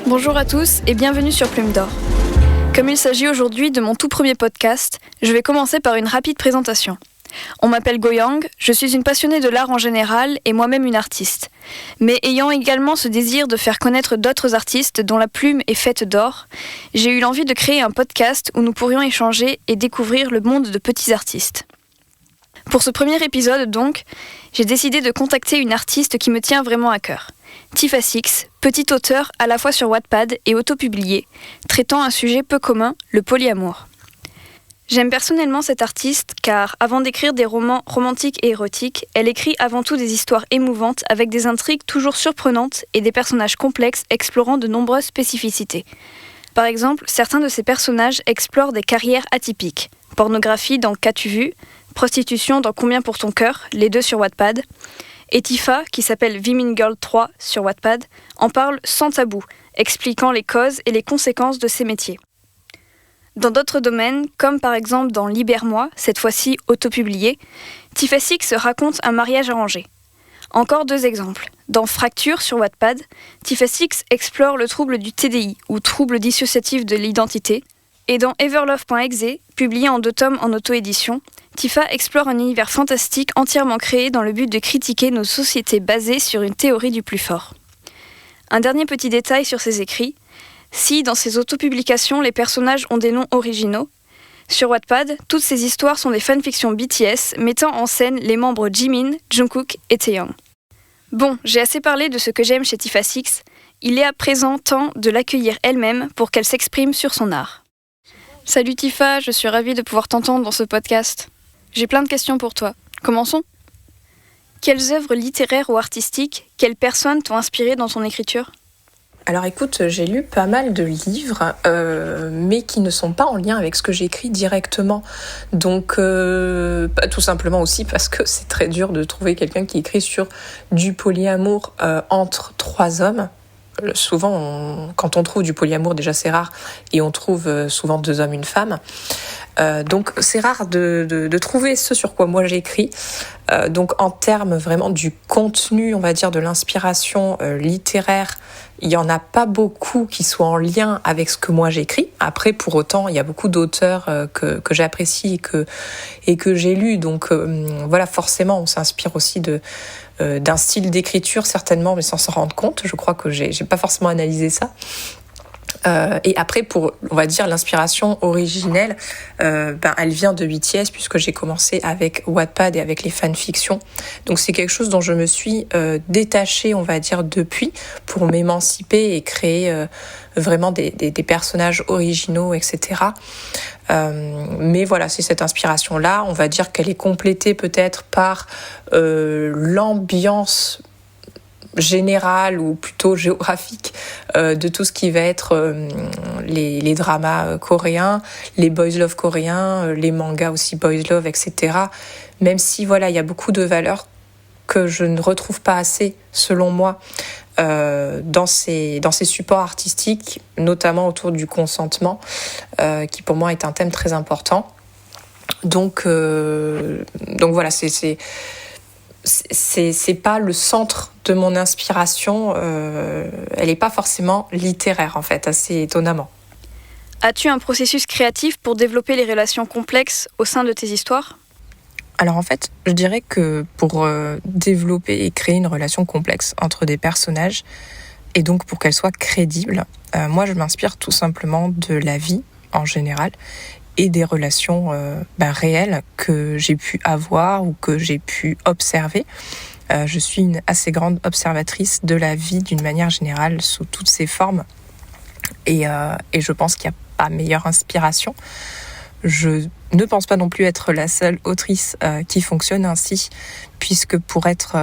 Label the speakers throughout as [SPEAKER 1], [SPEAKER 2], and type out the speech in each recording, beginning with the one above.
[SPEAKER 1] Bonjour à tous et bienvenue sur Plume d'Or. Comme il s'agit aujourd'hui de mon tout premier podcast, je vais commencer par une rapide présentation. On m'appelle Goyang, je suis une passionnée de l'art en général et moi-même une artiste. Mais ayant également ce désir de faire connaître d'autres artistes dont la plume est faite d'or, j'ai eu l'envie de créer un podcast où nous pourrions échanger et découvrir le monde de petits artistes. Pour ce premier épisode donc, j'ai décidé de contacter une artiste qui me tient vraiment à cœur. Tifa Six, petite auteure à la fois sur Wattpad et autopubliée, traitant un sujet peu commun, le polyamour. J'aime personnellement cette artiste car, avant d'écrire des romans romantiques et érotiques, elle écrit avant tout des histoires émouvantes avec des intrigues toujours surprenantes et des personnages complexes explorant de nombreuses spécificités. Par exemple, certains de ces personnages explorent des carrières atypiques. Pornographie dans Qu'as-tu vu ? Prostitution dans Combien pour ton cœur ? Les deux sur Wattpad. Et Tifa, qui s'appelle Vimin Girl 3 sur Wattpad, en parle sans tabou, expliquant les causes et les conséquences de ces métiers. Dans d'autres domaines, comme par exemple dans Libère-moi, cette fois-ci autopublié, Tifa Six raconte un mariage arrangé. Encore deux exemples. Dans Fracture sur Wattpad, Tifa Six explore le trouble du TDI, ou trouble dissociatif de l'identité, et dans Everlove.exe, publié en 2 tomes en auto-édition, Tifa explore un univers fantastique entièrement créé dans le but de critiquer nos sociétés basées sur une théorie du plus fort. Un dernier petit détail sur ses écrits, si dans ses autopublications les personnages ont des noms originaux, sur Wattpad, toutes ces histoires sont des fanfictions BTS mettant en scène les membres Jimin, Jungkook et Taeyong. Bon, j'ai assez parlé de ce que j'aime chez Tifa Six, il est à présent temps de l'accueillir elle-même pour qu'elle s'exprime sur son art. Salut Tifa, je suis ravie de pouvoir t'entendre dans ce podcast. J'ai plein de questions pour toi. Commençons. Quelles œuvres littéraires ou artistiques, quelles personnes t'ont inspiré dans ton écriture ?
[SPEAKER 2] Alors écoute, j'ai lu pas mal de livres, mais qui ne sont pas en lien avec ce que j'écris directement. Donc, tout simplement aussi parce que c'est très dur de trouver quelqu'un qui écrit sur du polyamour entre 3 hommes. Souvent, quand on trouve du polyamour, déjà c'est rare, et on trouve souvent 2 hommes, une femme. Donc c'est rare de trouver ce sur quoi moi j'écris. Donc en termes vraiment du contenu, on va dire de l'inspiration littéraire, il n'y en a pas beaucoup qui soient en lien avec ce que moi j'écris. Après, pour autant, il y a beaucoup d'auteurs que j'apprécie et que j'ai lus. Donc voilà, forcément, on s'inspire aussi d'un style d'écriture certainement, mais sans s'en rendre compte. Je crois que j'ai pas forcément analysé ça. Et après, pour, on va dire, l'inspiration originelle, elle vient de BTS puisque j'ai commencé avec Wattpad et avec les fanfictions. Donc c'est quelque chose dont je me suis détachée, on va dire, depuis pour m'émanciper et créer vraiment des personnages originaux, etc. Mais voilà, c'est cette inspiration-là. On va dire qu'elle est complétée peut-être par l'ambiance générale ou plutôt géographique de tout ce qui va être les dramas coréens, les boys love coréens, les mangas aussi boys love, etc. Même si voilà, il y a beaucoup de valeurs que je ne retrouve pas assez, selon moi, dans ces supports artistiques, notamment autour du consentement, qui pour moi est un thème très important. Donc voilà, c'est pas le centre de mon inspiration, elle n'est pas forcément littéraire en fait, assez étonnamment.
[SPEAKER 1] As-tu un processus créatif pour développer les relations complexes au sein de tes histoires ?
[SPEAKER 2] Alors en fait, je dirais que pour développer et créer une relation complexe entre des personnages, et donc pour qu'elle soit crédible, moi je m'inspire tout simplement de la vie en général, et des relations réelles que j'ai pu avoir ou que j'ai pu observer. Je suis une assez grande observatrice de la vie d'une manière générale sous toutes ses formes et je pense qu'il n'y a pas meilleure inspiration. Je ne pense pas non plus être la seule autrice qui fonctionne ainsi, puisque pour être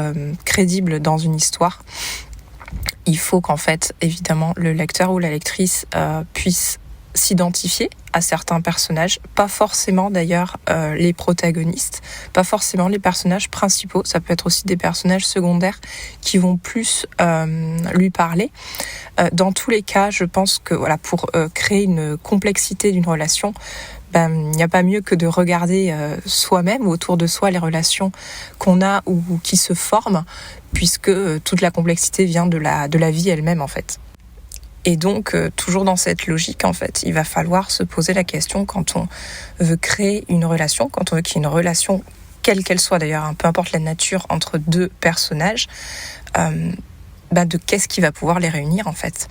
[SPEAKER 2] crédible dans une histoire, il faut qu'en fait, évidemment, le lecteur ou la lectrice puisse s'identifier à certains personnages, pas forcément d'ailleurs les protagonistes, pas forcément les personnages principaux, ça peut être aussi des personnages secondaires qui vont plus lui parler. Dans tous les cas, je pense que voilà, pour créer une complexité d'une relation, il n'y a pas mieux que de regarder soi-même ou autour de soi les relations qu'on a ou qui se forment, puisque toute la complexité vient de la vie elle-même en fait. Et donc, toujours dans cette logique, en fait, il va falloir se poser la question quand on veut créer une relation, quand on veut qu'il y ait une relation, quelle qu'elle soit d'ailleurs, peu importe la nature, entre deux personnages, de qu'est-ce qui va pouvoir les réunir, en fait.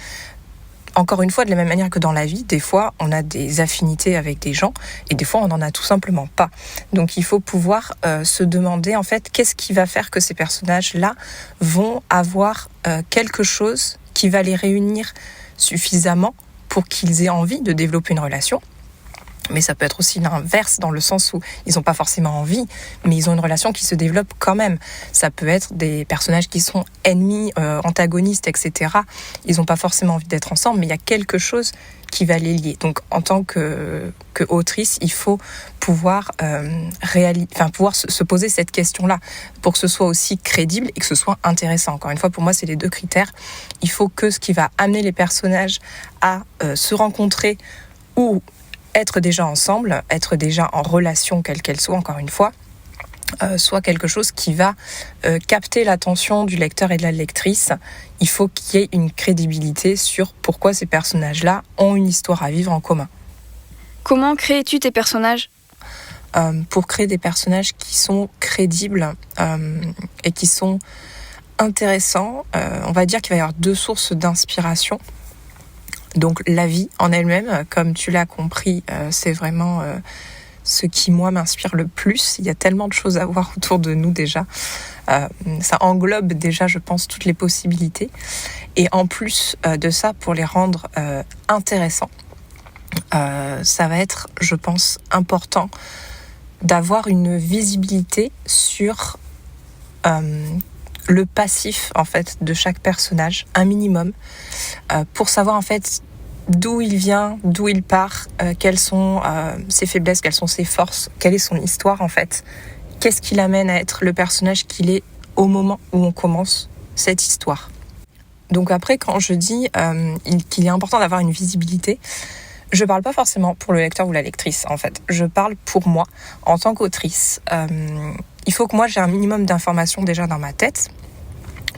[SPEAKER 2] Encore une fois, de la même manière que dans la vie, des fois, on a des affinités avec des gens et des fois, on n'en a tout simplement pas. Donc, il faut pouvoir se demander, en fait, qu'est-ce qui va faire que ces personnages-là vont avoir quelque chose qui va les réunir suffisamment pour qu'ils aient envie de développer une relation. Mais ça peut être aussi l'inverse, dans le sens où ils n'ont pas forcément envie, mais ils ont une relation qui se développe quand même. Ça peut être des personnages qui sont ennemis, antagonistes, etc. Ils n'ont pas forcément envie d'être ensemble, mais il y a quelque chose qui va les lier. Donc, en tant que autrice, il faut pouvoir, pouvoir se poser cette question-là pour que ce soit aussi crédible et que ce soit intéressant. Encore une fois, pour moi, c'est les deux critères. Il faut que ce qui va amener les personnages à se rencontrer ou être déjà ensemble, être déjà en relation, quelle qu'elle soit, encore une fois, soit quelque chose qui va capter l'attention du lecteur et de la lectrice. Il faut qu'il y ait une crédibilité sur pourquoi ces personnages-là ont une histoire à vivre en commun.
[SPEAKER 1] Comment crées-tu tes personnages ?
[SPEAKER 2] Pour créer des personnages qui sont crédibles et qui sont intéressants, on va dire qu'il va y avoir deux sources d'inspiration. Donc la vie en elle-même, comme tu l'as compris, c'est vraiment ce qui, moi, m'inspire le plus. Il y a tellement de choses à voir autour de nous déjà. Ça englobe déjà, je pense, toutes les possibilités. Et en plus de ça, pour les rendre intéressants, ça va être, je pense, important d'avoir une visibilité sur le passif en fait de chaque personnage, un minimum, pour savoir en fait d'où il vient, d'où il part, quelles sont ses faiblesses, quelles sont ses forces, quelle est son histoire en fait, qu'est-ce qui l'amène à être le personnage qu'il est au moment où on commence cette histoire. Donc après, quand je dis qu'il est important d'avoir une visibilité, je parle pas forcément pour le lecteur ou la lectrice en fait, je parle pour moi en tant qu'autrice. Il faut que moi j'ai un minimum d'informations déjà dans ma tête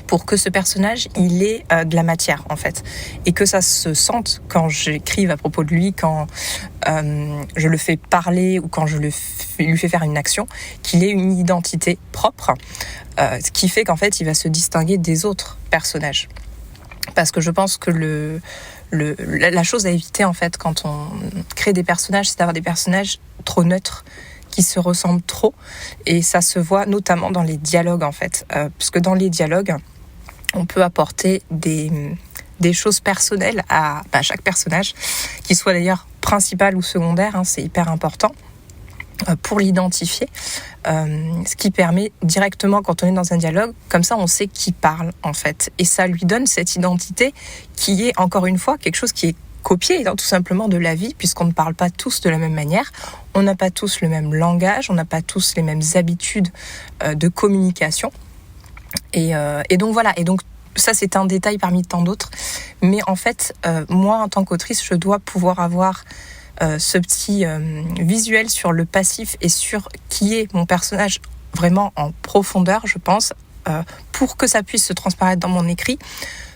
[SPEAKER 2] pour que ce personnage il ait de la matière en fait et que ça se sente quand j'écrive à propos de lui, quand je le fais parler ou quand je lui fais faire une action, qu'il ait une identité propre, ce qui fait qu'en fait il va se distinguer des autres personnages. Parce que je pense que la chose à éviter en fait quand on crée des personnages, c'est d'avoir des personnages trop neutres qui se ressemblent trop, et ça se voit notamment dans les dialogues en fait, puisque dans les dialogues on peut apporter des choses personnelles à chaque personnage, qu'il soit d'ailleurs principal ou secondaire, c'est hyper important pour l'identifier, ce qui permet directement quand on est dans un dialogue, comme ça on sait qui parle en fait, et ça lui donne cette identité qui est encore une fois quelque chose qui est copié tout simplement de la vie, puisqu'on ne parle pas tous de la même manière, on n'a pas tous le même langage, on n'a pas tous les mêmes habitudes de communication, et donc voilà, et donc ça c'est un détail parmi tant d'autres, mais en fait moi en tant qu'autrice je dois pouvoir avoir ce petit visuel sur le passif et sur qui est mon personnage vraiment en profondeur, je pense, pour que ça puisse se transparaître dans mon écrit,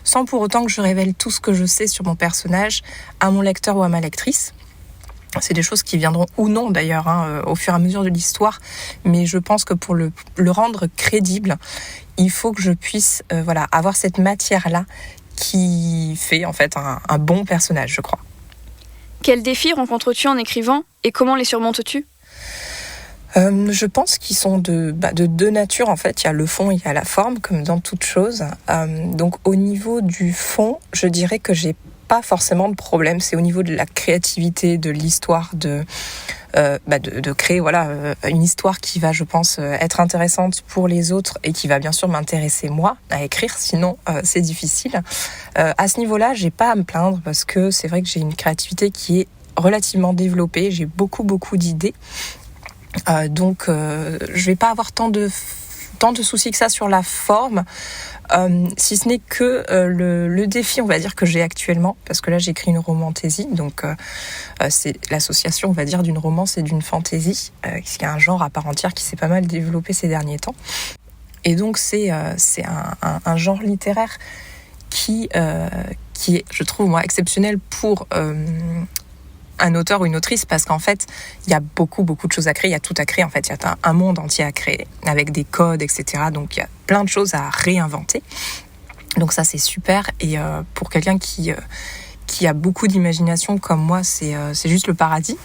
[SPEAKER 2] sans pour autant que je révèle tout ce que je sais sur mon personnage à mon lecteur ou à ma lectrice. C'est des choses qui viendront ou non d'ailleurs au fur et à mesure de l'histoire, mais je pense que pour le rendre crédible, il faut que je puisse avoir cette matière-là qui fait en fait un bon personnage, je crois.
[SPEAKER 1] Quels défis rencontres-tu en écrivant et comment les surmontes-tu ?
[SPEAKER 2] Je pense qu'ils sont de deux natures en fait. Il y a le fond et il y a la forme, comme dans toute chose. Donc au niveau du fond, je dirais que j'ai pas forcément de problème. C'est au niveau de la créativité, de l'histoire, de créer une histoire qui va, je pense, être intéressante pour les autres et qui va bien sûr m'intéresser moi à écrire. Sinon, c'est difficile. À ce niveau-là, j'ai pas à me plaindre parce que c'est vrai que j'ai une créativité qui est relativement développée, j'ai beaucoup d'idées. Donc je vais pas avoir tant de soucis que ça sur la forme, si ce n'est que le défi, on va dire, que j'ai actuellement, parce que là j'écris une romantaisie, donc c'est l'association, on va dire, d'une romance et d'une fantaisie, qui est un genre à part entière qui s'est pas mal développé ces derniers temps. Et donc c'est un genre littéraire qui est, je trouve, moi, exceptionnel pour un auteur ou une autrice, parce qu'en fait, il y a beaucoup de choses à créer, il y a tout à créer, en fait, il y a un monde entier à créer, avec des codes, etc. Donc, il y a plein de choses à réinventer. Donc ça, c'est super. Et pour quelqu'un qui a beaucoup d'imagination comme moi, c'est juste le paradis.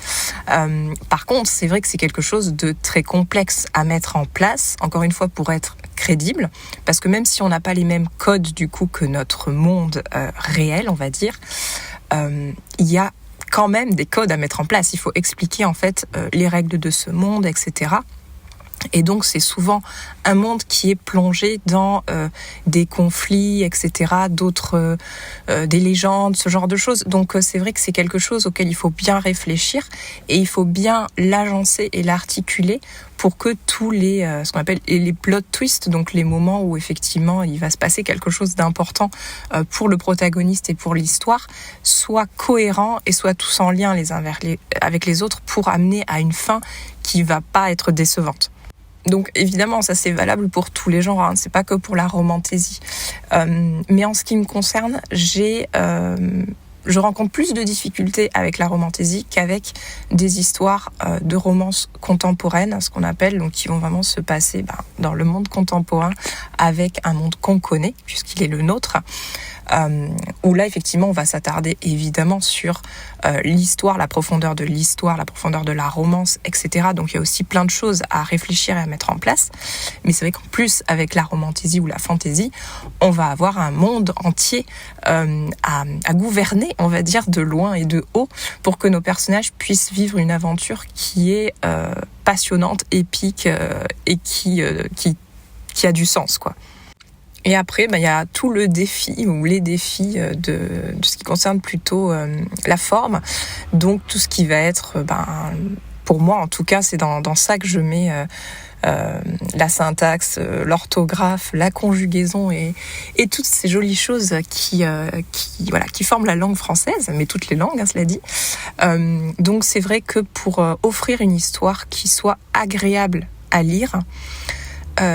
[SPEAKER 2] Par contre, c'est vrai que c'est quelque chose de très complexe à mettre en place, encore une fois, pour être crédible, parce que même si on n'a pas les mêmes codes, du coup, que notre monde réel, on va dire, il y a quand même des codes à mettre en place. Il faut expliquer en fait les règles de ce monde, etc. Et donc c'est souvent un monde qui est plongé dans des conflits, etc., d'autres, des légendes, ce genre de choses. Donc c'est vrai que c'est quelque chose auquel il faut bien réfléchir et il faut bien l'agencer et l'articuler pour que tous les, ce qu'on appelle les plot twists, donc les moments où effectivement il va se passer quelque chose d'important pour le protagoniste et pour l'histoire, soient cohérents et soient tous en lien les uns avec les autres pour amener à une fin qui va pas être décevante. Donc évidemment, ça c'est valable pour tous les genres, hein, c'est pas que pour la romantaisie. Mais en ce qui me concerne, je rencontre plus de difficultés avec la romantaisie qu'avec des histoires de romances contemporaines, ce qu'on appelle, donc qui vont vraiment se passer dans le monde contemporain avec un monde qu'on connaît, puisqu'il est le nôtre. Où là, effectivement, on va s'attarder évidemment sur l'histoire, la profondeur de l'histoire, la profondeur de la romance, etc. Donc, il y a aussi plein de choses à réfléchir et à mettre en place. Mais c'est vrai qu'en plus, avec la romantaisie ou la fantaisie, on va avoir un monde entier à gouverner, on va dire, de loin et de haut, pour que nos personnages puissent vivre une aventure qui est passionnante, épique et qui a du sens, quoi. Et après, il y a tout le défi ou les défis de ce qui concerne plutôt la forme. Donc tout ce qui va être, pour moi en tout cas, c'est dans ça que je mets la syntaxe, l'orthographe, la conjugaison et toutes ces jolies choses qui forment la langue française, mais toutes les langues, hein, cela dit. Donc c'est vrai que pour offrir une histoire qui soit agréable à lire,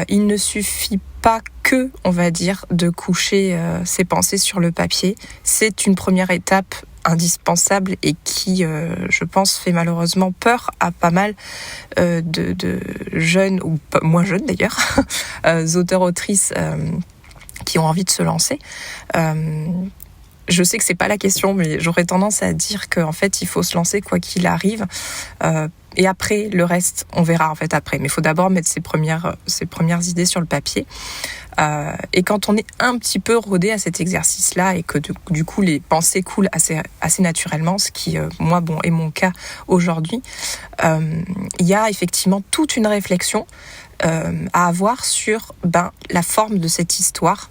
[SPEAKER 2] il ne suffit pas que, on va dire, de coucher ses pensées sur le papier. C'est une première étape indispensable et qui, je pense, fait malheureusement peur à pas mal de jeunes, ou moins jeunes d'ailleurs, auteurs-autrices qui ont envie de se lancer. Je sais que c'est pas la question, mais j'aurais tendance à dire qu'en fait, il faut se lancer quoi qu'il arrive. Et après, le reste, on verra en fait après. Mais il faut d'abord mettre ses premières idées sur le papier. Et quand on est un petit peu rodé à cet exercice-là et que du coup les pensées coulent assez naturellement, ce qui, moi, est mon cas aujourd'hui, il y a effectivement toute une réflexion à avoir sur la forme de cette histoire.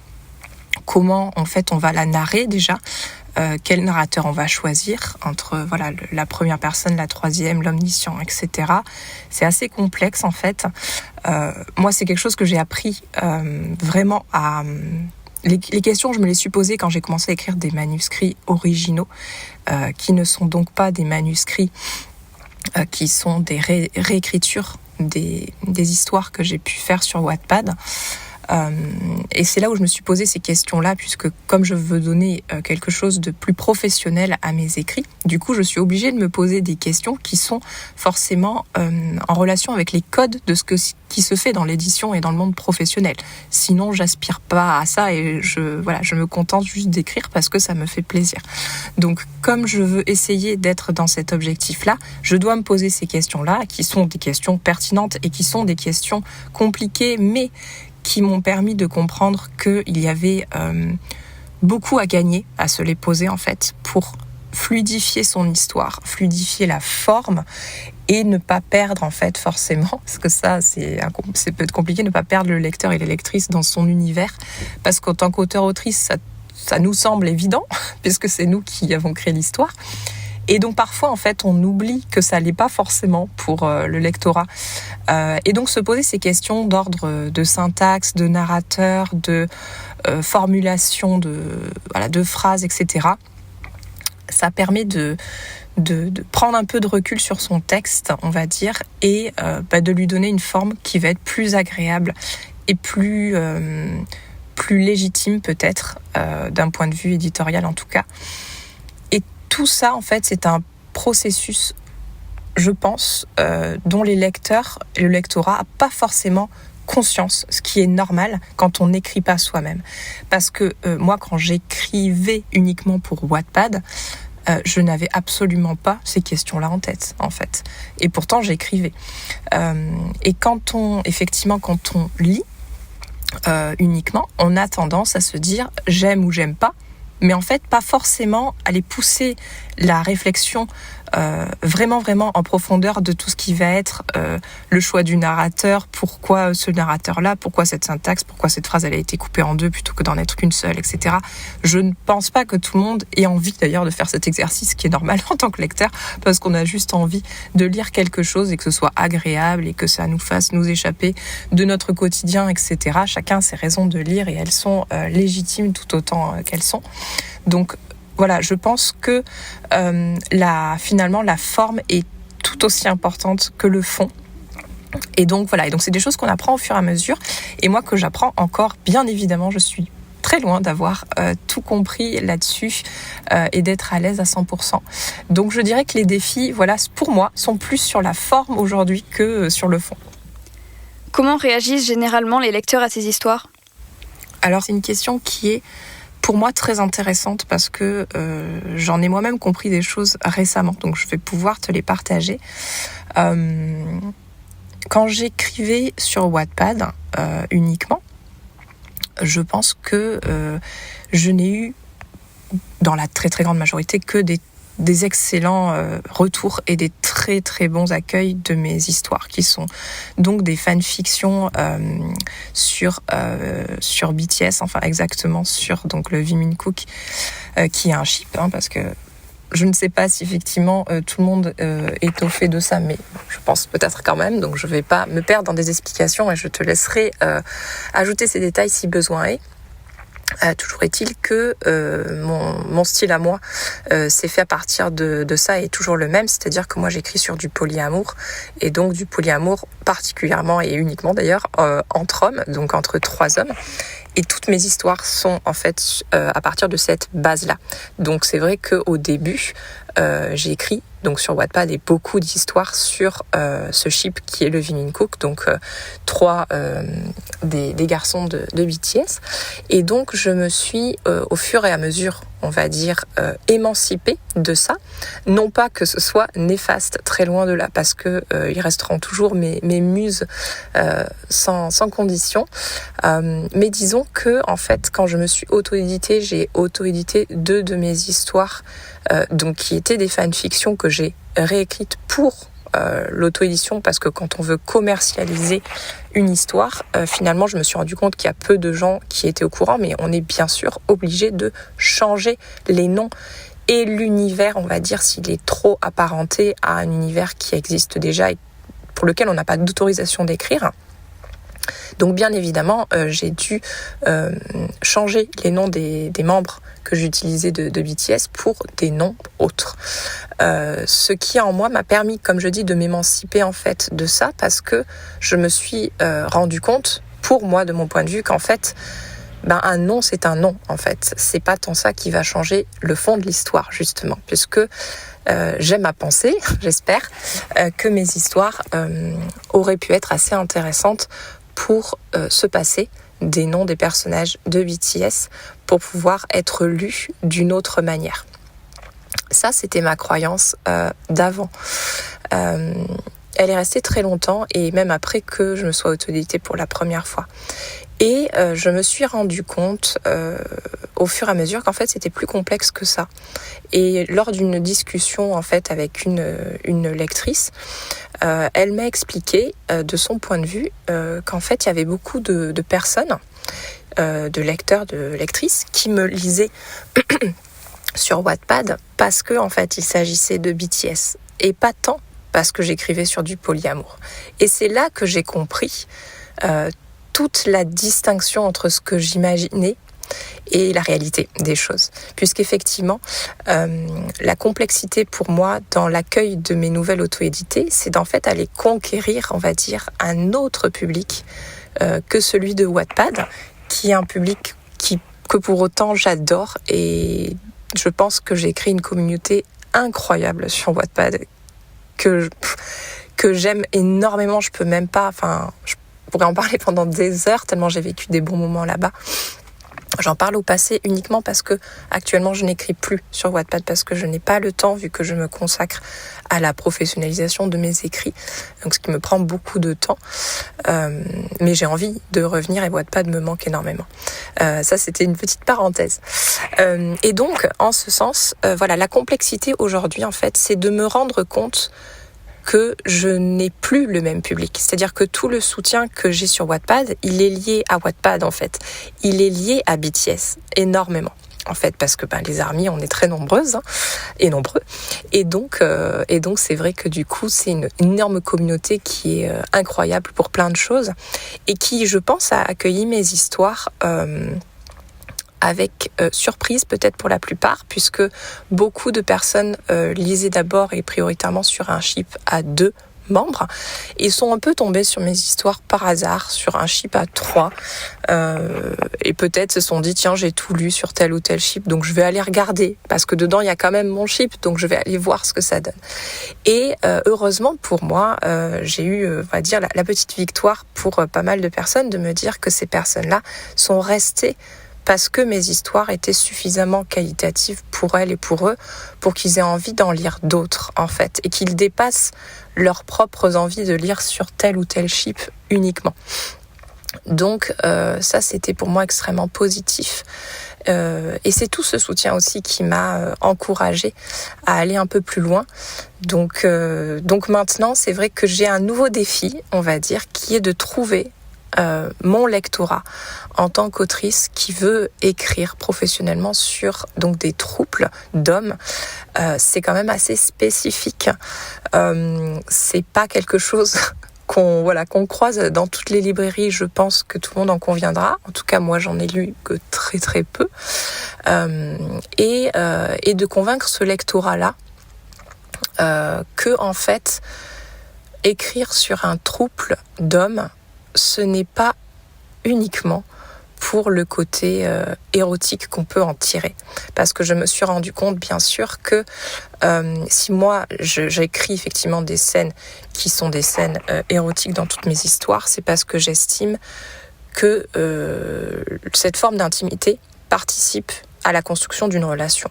[SPEAKER 2] Comment en fait on va la narrer déjà, quel narrateur on va choisir entre la première personne, la troisième, l'omniscient, etc. C'est assez complexe en fait. Moi c'est quelque chose que j'ai appris vraiment à... Les questions, je me les suis posées quand j'ai commencé à écrire des manuscrits originaux, qui ne sont donc pas des manuscrits qui sont des réécritures des histoires que j'ai pu faire sur Wattpad. Et c'est là où je me suis posé ces questions-là, puisque comme je veux donner quelque chose de plus professionnel à mes écrits, du coup je suis obligée de me poser des questions qui sont forcément en relation avec les codes de ce qui se fait dans l'édition et dans le monde professionnel. Sinon j'aspire pas à ça et je me contente juste d'écrire parce que ça me fait plaisir. Donc comme je veux essayer d'être dans cet objectif-là, je dois me poser ces questions-là, qui sont des questions pertinentes et qui sont des questions compliquées, mais qui m'ont permis de comprendre qu'il y avait beaucoup à gagner à se les poser en fait pour fluidifier son histoire, fluidifier la forme et ne pas perdre en fait forcément, parce que ça c'est peut être compliqué, ne pas perdre le lecteur et les lectrices dans son univers, parce qu'en tant qu'auteur-autrice ça nous semble évident puisque c'est nous qui avons créé l'histoire. Et donc parfois en fait on oublie que ça l'est pas forcément pour le lectorat. Et donc se poser ces questions d'ordre de syntaxe, de narrateur, de formulation de phrases, etc. Ça permet de prendre un peu de recul sur son texte, on va dire, et de lui donner une forme qui va être plus agréable et plus légitime peut-être, d'un point de vue éditorial en tout cas. Et tout ça, en fait, c'est un processus, je pense, dont les lecteurs et le lectorat n'ont pas forcément conscience, ce qui est normal quand on n'écrit pas soi-même. Parce que moi, quand j'écrivais uniquement pour Wattpad, je n'avais absolument pas ces questions-là en tête, en fait. Et pourtant, j'écrivais. Et quand on lit uniquement, on a tendance à se dire « j'aime » ou « j'aime pas », mais en fait, pas forcément aller pousser la réflexion vraiment en profondeur de tout ce qui va être le choix du narrateur, pourquoi ce narrateur-là, pourquoi cette syntaxe, pourquoi cette phrase elle a été coupée en deux plutôt que d'en être qu'une seule, etc. Je ne pense pas que tout le monde ait envie d'ailleurs de faire cet exercice, qui est normal en tant que lecteur, parce qu'on a juste envie de lire quelque chose et que ce soit agréable et que ça nous fasse nous échapper de notre quotidien, etc. Chacun a ses raisons de lire et elles sont légitimes tout autant qu'elles sont. Donc voilà, je pense que finalement la forme est tout aussi importante que le fond. Et donc voilà, c'est des choses qu'on apprend au fur et à mesure. Et moi que j'apprends encore, bien évidemment, je suis très loin d'avoir tout compris là-dessus et d'être à l'aise à 100%. Donc je dirais que les défis, voilà, pour moi, sont plus sur la forme aujourd'hui que sur le fond.
[SPEAKER 1] Comment réagissent généralement les lecteurs à ces histoires ?
[SPEAKER 2] Alors c'est une question qui est pour moi très intéressante parce que j'en ai moi-même compris des choses récemment, donc je vais pouvoir te les partager. Quand j'écrivais sur Wattpad uniquement, je pense que je n'ai eu, dans la très très grande majorité, que des excellents retours et des très très bons accueils de mes histoires, qui sont donc des fanfictions sur BTS, enfin exactement sur donc le Jiminkook, qui est un ship, parce que je ne sais pas si effectivement tout le monde est au fait de ça, mais je pense peut-être quand même, donc je ne vais pas me perdre dans des explications et je te laisserai ajouter ces détails si besoin est. Toujours est-il que mon style à moi s'est fait à partir de ça et est toujours le même, c'est-à-dire que moi j'écris sur du polyamour, et donc du polyamour particulièrement et uniquement d'ailleurs entre hommes, donc entre 3 hommes. Et toutes mes histoires sont en fait à partir de cette base-là. Donc c'est vrai qu'au début, j'ai écrit donc sur Wattpad et beaucoup d'histoires sur ce ship qui est le Jiminkook, donc 3 des garçons de BTS. Et donc je me suis au fur et à mesure, on va dire, émancipée de ça. Non pas que ce soit néfaste, très loin de là, parce que ils resteront toujours mes muses sans condition. Mais disons que en fait, quand je me suis auto-éditée, j'ai auto-édité 2 de mes histoires, donc qui étaient des fanfictions que j'ai réécrites pour l'auto-édition, parce que quand on veut commercialiser une histoire, finalement je me suis rendu compte qu'il y a peu de gens qui étaient au courant, mais on est bien sûr obligé de changer les noms et l'univers, on va dire, s'il est trop apparenté à un univers qui existe déjà et pour lequel on n'a pas d'autorisation d'écrire. Donc bien évidemment, j'ai dû changer les noms des membres que j'utilisais de BTS pour des noms autres. Ce qui en moi m'a permis, comme je dis, de m'émanciper en fait de ça, parce que je me suis rendu compte, pour moi, de mon point de vue, qu'en fait, un nom c'est un nom en fait. C'est pas tant ça qui va changer le fond de l'histoire justement, puisque j'aime à penser, j'espère, que mes histoires auraient pu être assez intéressantes pour se passer des noms des personnages de BTS pour pouvoir être lus d'une autre manière. Ça, c'était ma croyance d'avant. Elle est restée très longtemps et même après que je me sois auto-éditée pour la première fois. Et je me suis rendu compte au fur et à mesure qu'en fait c'était plus complexe que ça. Et lors d'une discussion en fait avec une lectrice, elle m'a expliqué de son point de vue qu'en fait il y avait beaucoup de personnes, de lecteurs, de lectrices qui me lisaient sur Wattpad parce que en fait il s'agissait de BTS et pas tant parce que j'écrivais sur du polyamour. Et c'est là que j'ai compris toute la distinction entre ce que j'imaginais et la réalité des choses. Puisqu'effectivement, la complexité pour moi dans l'accueil de mes nouvelles auto-éditées, c'est d'en fait aller conquérir, on va dire, un autre public que celui de Wattpad, qui est un public que pour autant j'adore, et je pense que j'ai créé une communauté incroyable sur Wattpad que j'aime énormément. Je pourrais en parler pendant des heures tellement j'ai vécu des bons moments là-bas. J'en parle au passé uniquement parce que actuellement je n'écris plus sur Wattpad parce que je n'ai pas le temps, vu que je me consacre à la professionnalisation de mes écrits, donc ce qui me prend beaucoup de temps. Mais j'ai envie de revenir et Wattpad me manque énormément. Ça, c'était une petite parenthèse. Et donc, en ce sens, voilà, la complexité aujourd'hui, en fait, c'est de me rendre compte que je n'ai plus le même public. C'est-à-dire que tout le soutien que j'ai sur Wattpad, il est lié à Wattpad, en fait. Il est lié à BTS, énormément. En fait, parce que les ARMY, on est très nombreuses et nombreux. Et donc, c'est vrai que du coup, c'est une énorme communauté qui est incroyable pour plein de choses et qui, je pense, a accueilli mes histoires avec surprise peut-être pour la plupart, puisque beaucoup de personnes lisaient d'abord et prioritairement sur un ship à 2 membres et sont un peu tombés sur mes histoires par hasard sur un ship à 3 et peut-être se sont dit tiens, j'ai tout lu sur tel ou tel ship, donc je vais aller regarder parce que dedans il y a quand même mon ship, donc je vais aller voir ce que ça donne. Et heureusement pour moi, j'ai eu on va dire la petite victoire pour pas mal de personnes de me dire que ces personnes-là sont restées parce que mes histoires étaient suffisamment qualitatives pour elles et pour eux, pour qu'ils aient envie d'en lire d'autres, en fait, et qu'ils dépassent leurs propres envies de lire sur tel ou tel ship uniquement. Donc ça, c'était pour moi extrêmement positif. Et c'est tout ce soutien aussi qui m'a encouragée à aller un peu plus loin. Donc maintenant, c'est vrai que j'ai un nouveau défi, on va dire, qui est de trouver mon lectorat en tant qu'autrice qui veut écrire professionnellement sur donc des trouples d'hommes. C'est quand même assez spécifique. C'est pas quelque chose qu'on croise dans toutes les librairies. Je pense que tout le monde en conviendra. En tout cas, moi, j'en ai lu que très très peu. Et de convaincre ce lectorat-là que en fait, écrire sur un trouble d'hommes, ce n'est pas uniquement pour le côté érotique qu'on peut en tirer. Parce que je me suis rendu compte, bien sûr, que si moi, j'écris effectivement des scènes qui sont des scènes érotiques dans toutes mes histoires, c'est parce que j'estime que cette forme d'intimité participe à la construction d'une relation.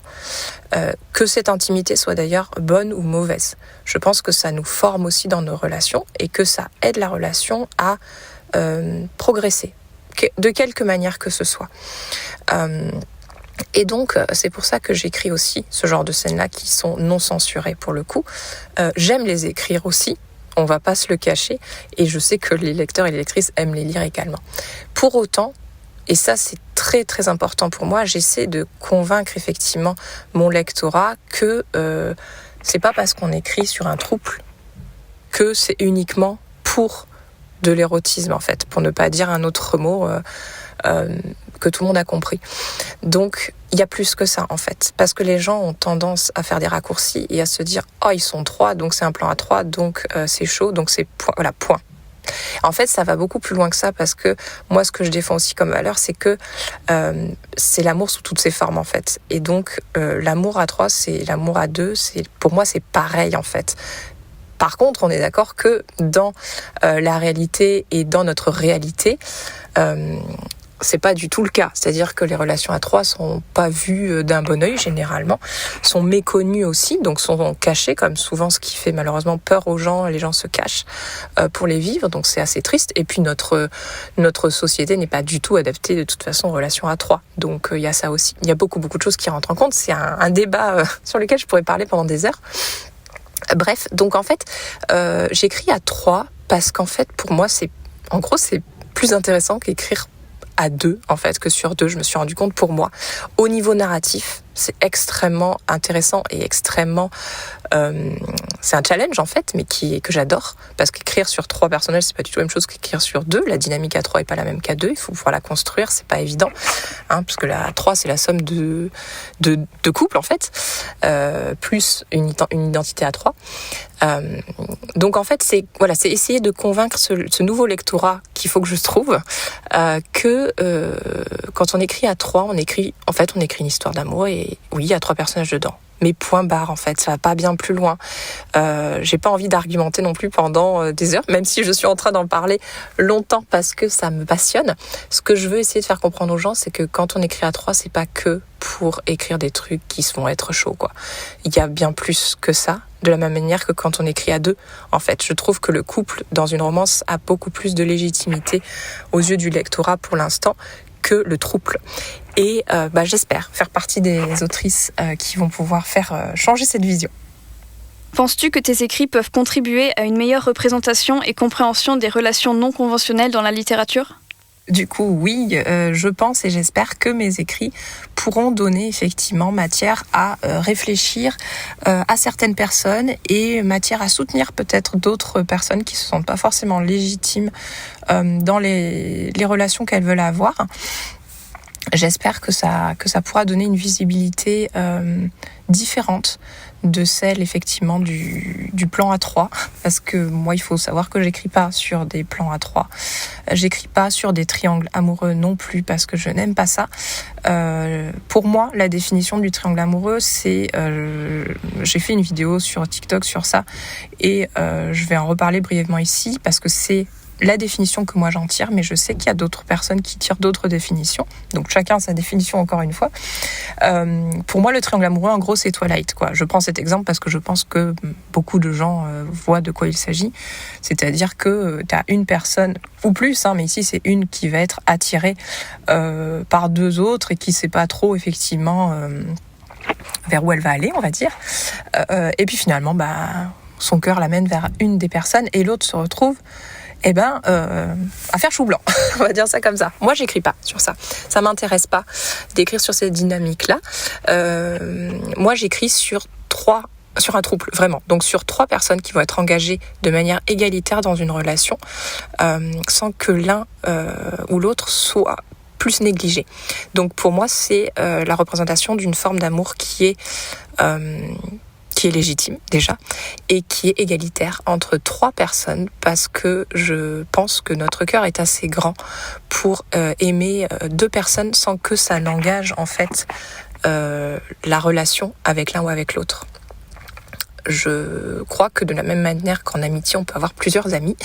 [SPEAKER 2] Que cette intimité soit d'ailleurs bonne ou mauvaise. Je pense que ça nous forme aussi dans nos relations et que ça aide la relation à progresser, de quelque manière que ce soit. Et donc, c'est pour ça que j'écris aussi ce genre de scènes-là qui sont non censurées pour le coup. J'aime les écrire aussi, on va pas se le cacher, et je sais que les lecteurs et les lectrices aiment les lire également. Pour autant, et ça c'est très très important pour moi, j'essaie de convaincre effectivement mon lectorat que c'est pas parce qu'on écrit sur un trouble que c'est uniquement pour de l'érotisme en fait, pour ne pas dire un autre mot que tout le monde a compris. Donc il y a plus que ça en fait, parce que les gens ont tendance à faire des raccourcis et à se dire oh ils sont 3 donc c'est un plan à 3 donc c'est chaud donc c'est point. En fait, ça va beaucoup plus loin que ça parce que moi, ce que je défends aussi comme valeur, c'est que c'est l'amour sous toutes ses formes, en fait. Et donc, l'amour à 3, c'est l'amour à 2. Pour moi, c'est pareil, en fait. Par contre, on est d'accord que dans la réalité et dans notre réalité, c'est pas du tout le cas. C'est-à-dire que les relations à 3 sont pas vues d'un bon œil, généralement, sont méconnues aussi, donc sont cachées, comme souvent ce qui fait malheureusement peur aux gens, les gens se cachent pour les vivre, donc c'est assez triste. Et puis notre société n'est pas du tout adaptée de toute façon aux relations à 3. Donc il y a ça aussi. Il y a beaucoup de choses qui rentrent en compte. C'est un débat sur lequel je pourrais parler pendant des heures. Bref, donc en fait, j'écris à 3 parce qu'en fait, pour moi, c'est plus intéressant qu'écrire à 2, en fait, que sur 2, je me suis rendu compte pour moi. Au niveau narratif, C'est extrêmement intéressant et extrêmement... c'est un challenge en fait, mais que j'adore, parce qu'écrire sur 3 personnages, c'est pas du tout la même chose qu'écrire sur 2. La dynamique à 3 est pas la même qu'à 2, il faut pouvoir la construire, c'est pas évident, parce que la 3 c'est la somme de couples en fait, plus une identité à 3. Donc en fait c'est essayer de convaincre ce nouveau lectorat qu'il faut que je trouve que quand on écrit à 3, on écrit une histoire d'amour, et oui, il y a 3 personnages dedans. Mais point barre, en fait, ça va pas bien plus loin. J'ai pas envie d'argumenter non plus pendant des heures, même si je suis en train d'en parler longtemps parce que ça me passionne. Ce que je veux essayer de faire comprendre aux gens, c'est que quand on écrit à 3, c'est pas que pour écrire des trucs qui vont être chauds, quoi. Il y a bien plus que ça, de la même manière que quand on écrit à 2. En fait, je trouve que le couple dans une romance a beaucoup plus de légitimité aux yeux du lectorat pour l'instant que le trouble. Et j'espère faire partie des autrices qui vont pouvoir faire changer cette vision.
[SPEAKER 1] Penses-tu que tes écrits peuvent contribuer à une meilleure représentation et compréhension des relations non conventionnelles dans la littérature ?
[SPEAKER 2] Du coup, oui, je pense et j'espère que mes écrits pourront donner effectivement matière à réfléchir à certaines personnes et matière à soutenir peut-être d'autres personnes qui ne se sentent pas forcément légitimes dans les relations qu'elles veulent avoir. J'espère que ça pourra donner une visibilité différente de celle effectivement du plan A3, parce que moi il faut savoir que j'écris pas sur des plans A3, j'écris pas sur des triangles amoureux non plus, parce que je n'aime pas ça. Pour moi, la définition du triangle amoureux, c'est j'ai fait une vidéo sur TikTok sur ça, et je vais en reparler brièvement ici parce que c'est la définition que moi j'en tire, mais je sais qu'il y a d'autres personnes qui tirent d'autres définitions, donc chacun sa définition encore une fois. Pour moi, le triangle amoureux, en gros, c'est Twilight, quoi. Je prends cet exemple parce que je pense que beaucoup de gens voient de quoi il s'agit, c'est-à-dire que tu as une personne, ou plus, mais ici c'est une qui va être attirée par 2 autres et qui sait pas trop effectivement vers où elle va aller, on va dire, et puis finalement son cœur l'amène vers une des personnes et l'autre se retrouve à faire chou blanc, on va dire ça comme ça. Moi, j'écris pas sur ça. Ça m'intéresse pas d'écrire sur cette dynamique-là. Moi, j'écris sur un trouble, vraiment. Donc, sur 3 personnes qui vont être engagées de manière égalitaire dans une relation, sans que l'un ou l'autre soit plus négligé. Donc, pour moi, c'est la représentation d'une forme d'amour qui est légitime déjà et qui est égalitaire entre 3 personnes, parce que je pense que notre cœur est assez grand pour aimer 2 personnes sans que ça n'engage en fait la relation avec l'un ou avec l'autre. Je crois que de la même manière qu'en amitié on peut avoir plusieurs amis,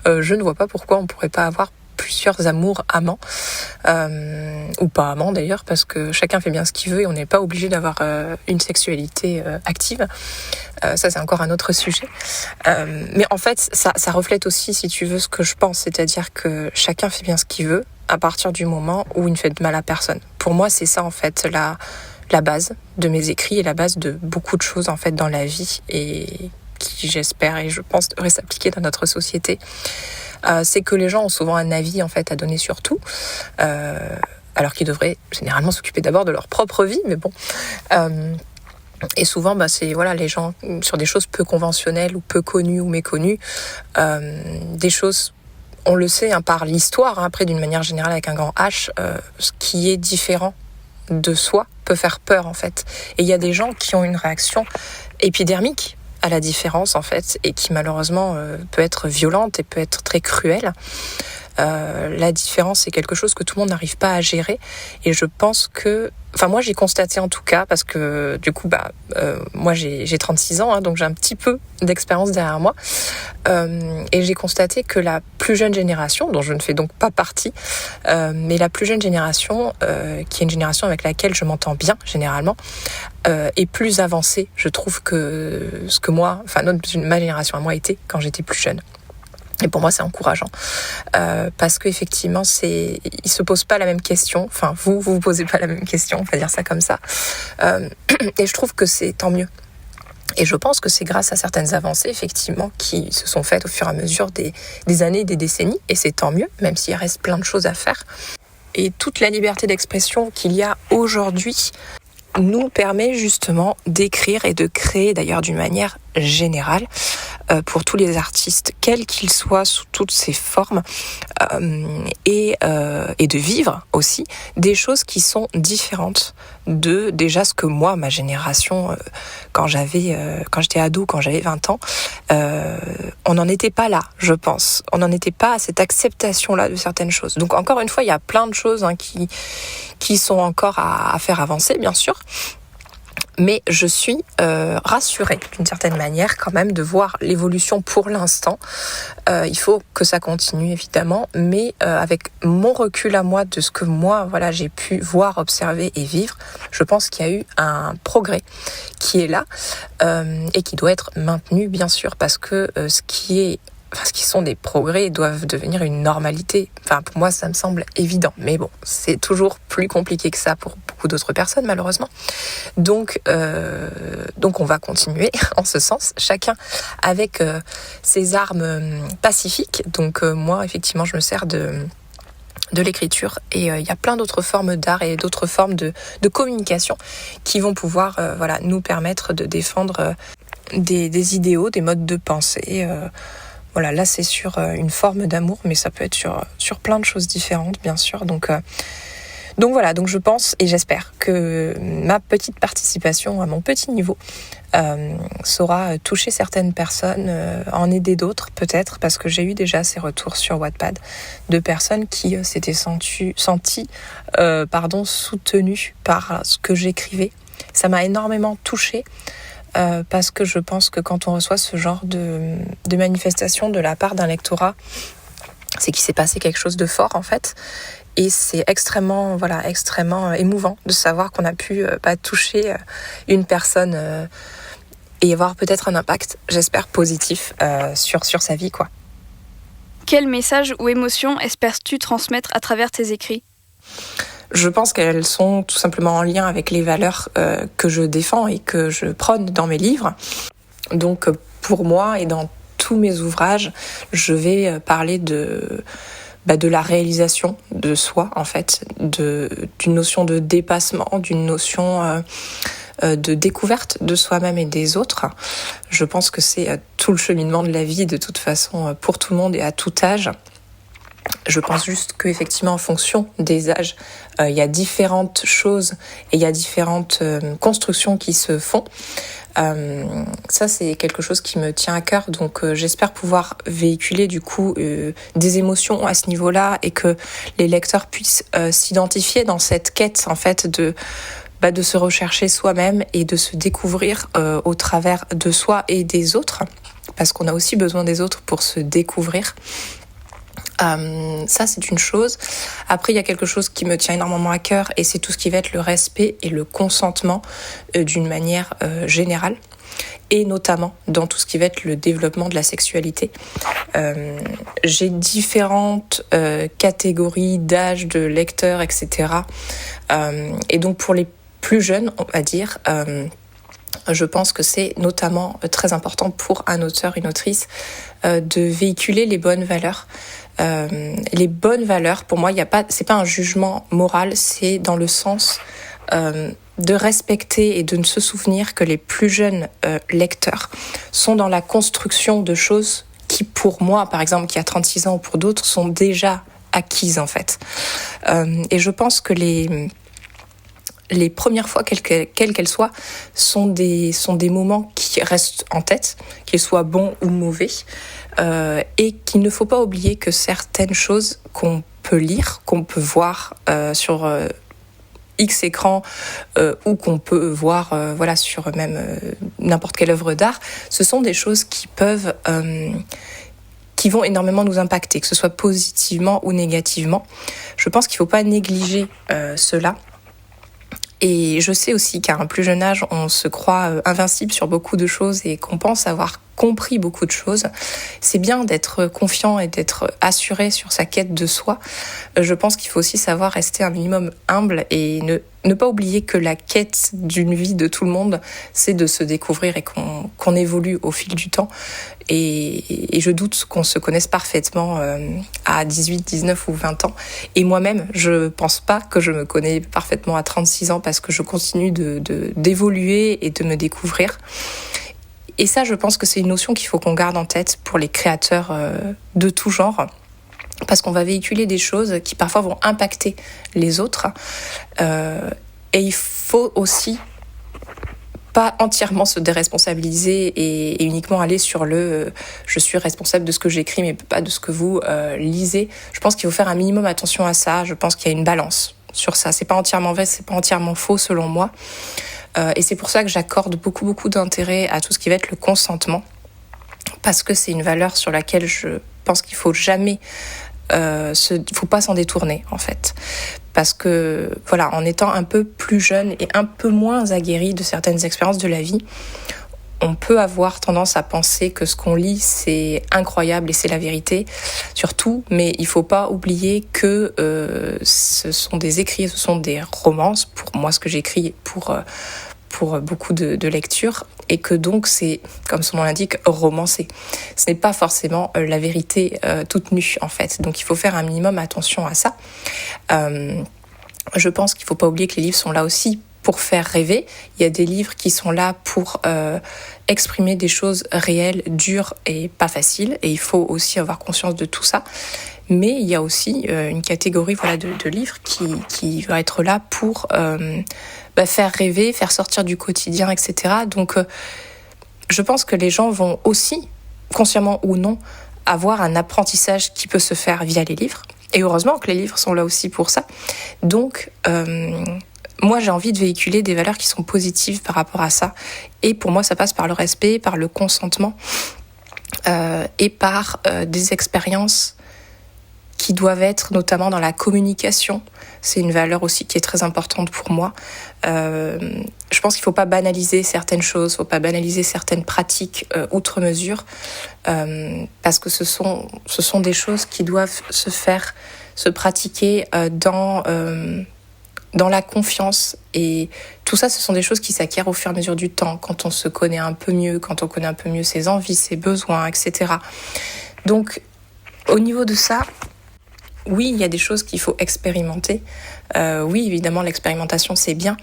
[SPEAKER 2] je ne vois pas pourquoi on pourrait pas avoir plusieurs amours amants, ou pas amants d'ailleurs, parce que chacun fait bien ce qu'il veut et on n'est pas obligé d'avoir une sexualité active. Ça, c'est encore un autre sujet. Mais en fait, ça reflète aussi, si tu veux, ce que je pense, c'est-à-dire que chacun fait bien ce qu'il veut à partir du moment où il ne fait de mal à personne. Pour moi, c'est ça en fait la base de mes écrits et la base de beaucoup de choses en fait dans la vie, et qui, j'espère et je pense, devrait s'appliquer dans notre société. C'est que les gens ont souvent un avis en fait à donner sur tout, alors qu'ils devraient généralement s'occuper d'abord de leur propre vie, mais bon. Et souvent, c'est les gens sur des choses peu conventionnelles ou peu connues ou méconnues, des choses, on le sait par l'histoire, après d'une manière générale avec un grand H, ce qui est différent de soi peut faire peur en fait. Et il y a des gens qui ont une réaction épidermique à la différence en fait, et qui malheureusement peut être violente et peut être très cruelle. La différence, c'est quelque chose que tout le monde n'arrive pas à gérer, et je pense que, moi j'ai constaté en tout cas, parce que du coup moi j'ai 36 ans, donc j'ai un petit peu d'expérience derrière moi, et j'ai constaté que la plus jeune génération, dont je ne fais donc pas partie, mais la plus jeune génération, qui est une génération avec laquelle je m'entends bien généralement, est plus avancée, je trouve, que ce que moi, ma génération à moi était quand j'étais plus jeune. Et pour moi, c'est encourageant, parce qu'effectivement, ils se posent pas la même question. Vous posez pas la même question, on va dire ça comme ça. Et je trouve que c'est tant mieux. Et je pense que c'est grâce à certaines avancées, effectivement, qui se sont faites au fur et à mesure des années, des décennies. Et c'est tant mieux, même s'il reste plein de choses à faire. Et toute la liberté d'expression qu'il y a aujourd'hui nous permet justement d'écrire et de créer d'ailleurs d'une manière générale pour tous les artistes, quels qu'ils soient, sous toutes ces formes, et de vivre aussi des choses qui sont différentes de déjà ce que moi, ma génération, quand j'étais ado, quand j'avais 20 ans, on n'en était pas là, je pense. On n'en était pas à cette acceptation-là de certaines choses. Donc encore une fois, il y a plein de choses qui sont encore à faire avancer, bien sûr. Mais je suis rassurée d'une certaine manière quand même de voir l'évolution pour l'instant. Il faut que ça continue évidemment, mais avec mon recul à moi de ce que moi j'ai pu voir, observer et vivre, je pense qu'il y a eu un progrès qui est là et qui doit être maintenu bien sûr parce que ce qui sont des progrès doivent devenir une normalité. Enfin, pour moi, ça me semble évident. Mais bon, c'est toujours plus compliqué que ça pour beaucoup d'autres personnes, malheureusement. Donc on va continuer en ce sens, chacun avec ses armes pacifiques. Donc moi, effectivement, je me sers de l'écriture et il y a plein d'autres formes d'art et d'autres formes de communication qui vont pouvoir nous permettre de défendre des idéaux, des modes de pensée. Là c'est sur une forme d'amour, mais ça peut être sur plein de choses différentes, bien sûr. Donc je pense et j'espère que ma petite participation à mon petit niveau saura toucher certaines personnes, en aider d'autres peut-être, parce que j'ai eu déjà ces retours sur Wattpad de personnes qui s'étaient senties soutenues par ce que j'écrivais. Ça m'a énormément touchée. Parce que je pense que quand on reçoit ce genre de manifestation de la part d'un lectorat, c'est qu'il s'est passé quelque chose de fort en fait, et c'est extrêmement émouvant de savoir qu'on a pu toucher une personne et avoir peut-être un impact, j'espère positif, sur sa vie quoi.
[SPEAKER 1] Quel message ou émotion espères-tu transmettre à travers tes écrits ?
[SPEAKER 2] Je pense qu'elles sont tout simplement en lien avec les valeurs que je défends et que je prône dans mes livres. Donc pour moi et dans tous mes ouvrages, je vais parler de la réalisation de soi en fait, d'une notion de dépassement, d'une notion de découverte de soi-même et des autres. Je pense que c'est tout le cheminement de la vie de toute façon pour tout le monde et à tout âge. Je pense juste qu'effectivement, en fonction des âges, il y a différentes choses et il y a différentes constructions qui se font. Ça, c'est quelque chose qui me tient à cœur. Donc, j'espère pouvoir véhiculer du coup des émotions à ce niveau-là et que les lecteurs puissent s'identifier dans cette quête en fait de se rechercher soi-même et de se découvrir au travers de soi et des autres, parce qu'on a aussi besoin des autres pour se découvrir. Ça c'est une chose. Après il y a quelque chose qui me tient énormément à cœur et c'est tout ce qui va être le respect et le consentement d'une manière générale, et notamment dans tout ce qui va être le développement de la sexualité. J'ai différentes catégories d'âge, de lecteurs, etc. Et donc pour les plus jeunes, on va dire, je pense que c'est notamment très important pour un auteur, une autrice, de véhiculer les bonnes valeurs. Les bonnes valeurs, pour moi, c'est pas un jugement moral, c'est dans le sens de respecter et de se souvenir que les plus jeunes lecteurs sont dans la construction de choses qui, pour moi, par exemple, qui a 36 ans ou pour d'autres, sont déjà acquises en fait. Et je pense que les premières fois, quelles qu'elles soient, sont des moments qui restent en tête, qu'ils soient bons ou mauvais, et qu'il ne faut pas oublier que certaines choses qu'on peut lire, qu'on peut voir sur X écran, ou qu'on peut voir sur même n'importe quelle œuvre d'art, ce sont des choses qui vont énormément nous impacter, que ce soit positivement ou négativement. Je pense qu'il ne faut pas négliger cela. Et je sais aussi qu'à un plus jeune âge, on se croit invincible sur beaucoup de choses et qu'on pense avoir compris beaucoup de choses. C'est bien d'être confiant et d'être assuré sur sa quête de soi. Je pense qu'il faut aussi savoir rester un minimum humble et ne pas oublier que la quête d'une vie de tout le monde, c'est de se découvrir et qu'on évolue au fil du temps. Et je doute qu'on se connaisse parfaitement à 18, 19 ou 20 ans. Et moi-même, je pense pas que je me connais parfaitement à 36 ans parce que je continue d'évoluer et de me découvrir. Et ça, je pense que c'est une notion qu'il faut qu'on garde en tête pour les créateurs de tout genre. Parce qu'on va véhiculer des choses qui parfois vont impacter les autres. Et il faut aussi pas entièrement se déresponsabiliser et uniquement aller sur je suis responsable de ce que j'écris mais pas de ce que vous lisez. Je pense qu'il faut faire un minimum attention à ça. Je pense qu'il y a une balance sur ça. C'est pas entièrement vrai, c'est pas entièrement faux selon moi. Et c'est pour ça que j'accorde beaucoup d'intérêt à tout ce qui va être le consentement. Parce que c'est une valeur sur laquelle je pense qu'il faut jamais faut pas s'en détourner en fait, parce que voilà, en étant un peu plus jeune et un peu moins aguerri de certaines expériences de la vie, on peut avoir tendance à penser que ce qu'on lit c'est incroyable et c'est la vérité surtout, mais il faut pas oublier que ce sont des écrits, ce sont des romances, pour moi ce que j'écris pour beaucoup de lectures, et que donc c'est, comme son nom l'indique, romancé. Ce n'est pas forcément la vérité toute nue, en fait. Donc il faut faire un minimum attention à ça. Je pense qu'il ne faut pas oublier que les livres sont là aussi pour faire rêver. Il y a des livres qui sont là pour exprimer des choses réelles, dures et pas faciles, et il faut aussi avoir conscience de tout ça. Mais il y a aussi une catégorie de livres qui va être là pour faire rêver, faire sortir du quotidien, etc. Donc je pense que les gens vont aussi, consciemment ou non, avoir un apprentissage qui peut se faire via les livres. Et heureusement que les livres sont là aussi pour ça. Donc moi j'ai envie de véhiculer des valeurs qui sont positives par rapport à ça. Et pour moi ça passe par le respect, par le consentement et par des expériences qui doivent être notamment dans la communication. C'est une valeur aussi qui est très importante pour moi. Je pense qu'il ne faut pas banaliser certaines choses, il ne faut pas banaliser certaines pratiques outre mesure, parce que ce sont des choses qui doivent se pratiquer dans la confiance. Et tout ça, ce sont des choses qui s'acquièrent au fur et à mesure du temps, quand on se connaît un peu mieux, quand on connaît un peu mieux ses envies, ses besoins, etc. Donc, au niveau de ça, oui, il y a des choses qu'il faut expérimenter. Oui, évidemment, l'expérimentation, c'est bien.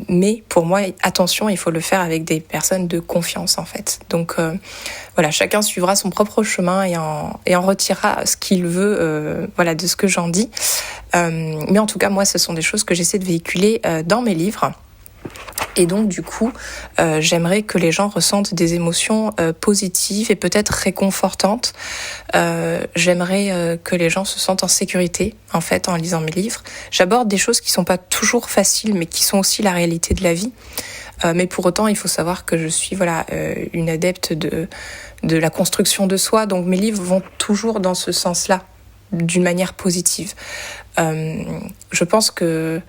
[SPEAKER 2] Mais pour moi, attention, il faut le faire avec des personnes de confiance, en fait. Donc, voilà, chacun suivra son propre chemin et en retirera ce qu'il veut de ce que j'en dis. Mais en tout cas, moi, ce sont des choses que j'essaie de véhiculer dans mes livres. Et donc du coup, j'aimerais que les gens ressentent des émotions positives et peut-être réconfortantes. J'aimerais que les gens se sentent en sécurité, en fait, en lisant mes livres. J'aborde des choses qui sont pas toujours faciles, mais qui sont aussi la réalité de la vie. Mais pour autant, il faut savoir que je suis une adepte de la construction de soi. Donc mes livres vont toujours dans ce sens-là, d'une manière positive. Je pense que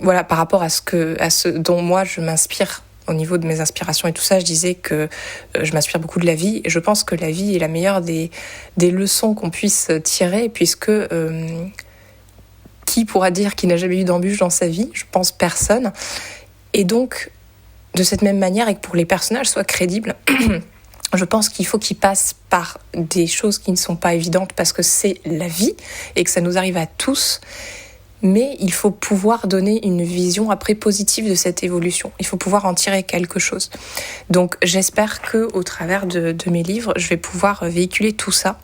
[SPEAKER 2] par rapport à ce dont moi je m'inspire au niveau de mes inspirations et tout ça, je disais que je m'inspire beaucoup de la vie, et je pense que la vie est la meilleure des leçons qu'on puisse tirer, puisque qui pourra dire qu'il n'a jamais eu d'embûche dans sa vie? Je pense personne. Et donc, de cette même manière, et que pour les personnages soient crédibles, je pense qu'il faut qu'ils passent par des choses qui ne sont pas évidentes, parce que c'est la vie et que ça nous arrive à tous. Mais il faut pouvoir donner une vision après positive de cette évolution. Il faut pouvoir en tirer quelque chose. Donc j'espère qu'au travers de mes livres, je vais pouvoir véhiculer tout ça.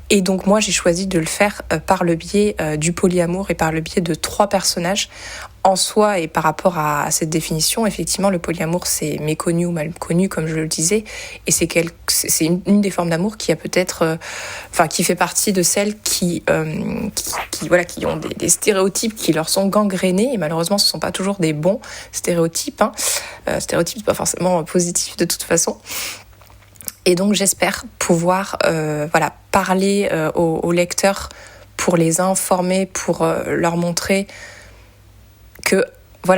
[SPEAKER 2] Et donc moi, j'ai choisi de le faire par le biais du polyamour et par le biais de 3 personnages. En soi, et par rapport à cette définition, effectivement, le polyamour, c'est méconnu ou mal connu, comme je le disais. Et c'est une des formes d'amour qui a peut-être... qui fait partie de celles qui ont des stéréotypes qui leur sont gangrénés. Et malheureusement, ce ne sont pas toujours des bons stéréotypes. Stéréotypes, pas forcément positifs de toute façon. Et donc, j'espère pouvoir parler aux lecteurs pour les informer, pour leur montrer que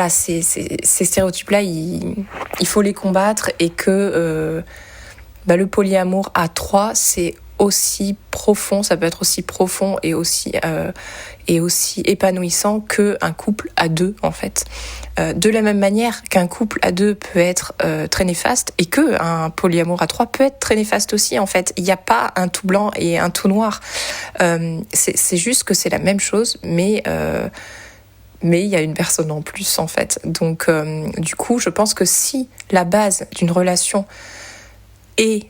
[SPEAKER 2] ces stéréotypes-là, il faut les combattre, et que le polyamour à 3, c'est aussi profond, ça peut être aussi profond et aussi épanouissant qu'un couple à 2 en fait. De la même manière qu'un couple à 2 peut être très néfaste et qu'un polyamour à 3 peut être très néfaste aussi en fait. Il n'y a pas un tout blanc et un tout noir. C'est juste que c'est la même chose, mais il y a une personne en plus en fait. Donc du coup, je pense que si la base d'une relation est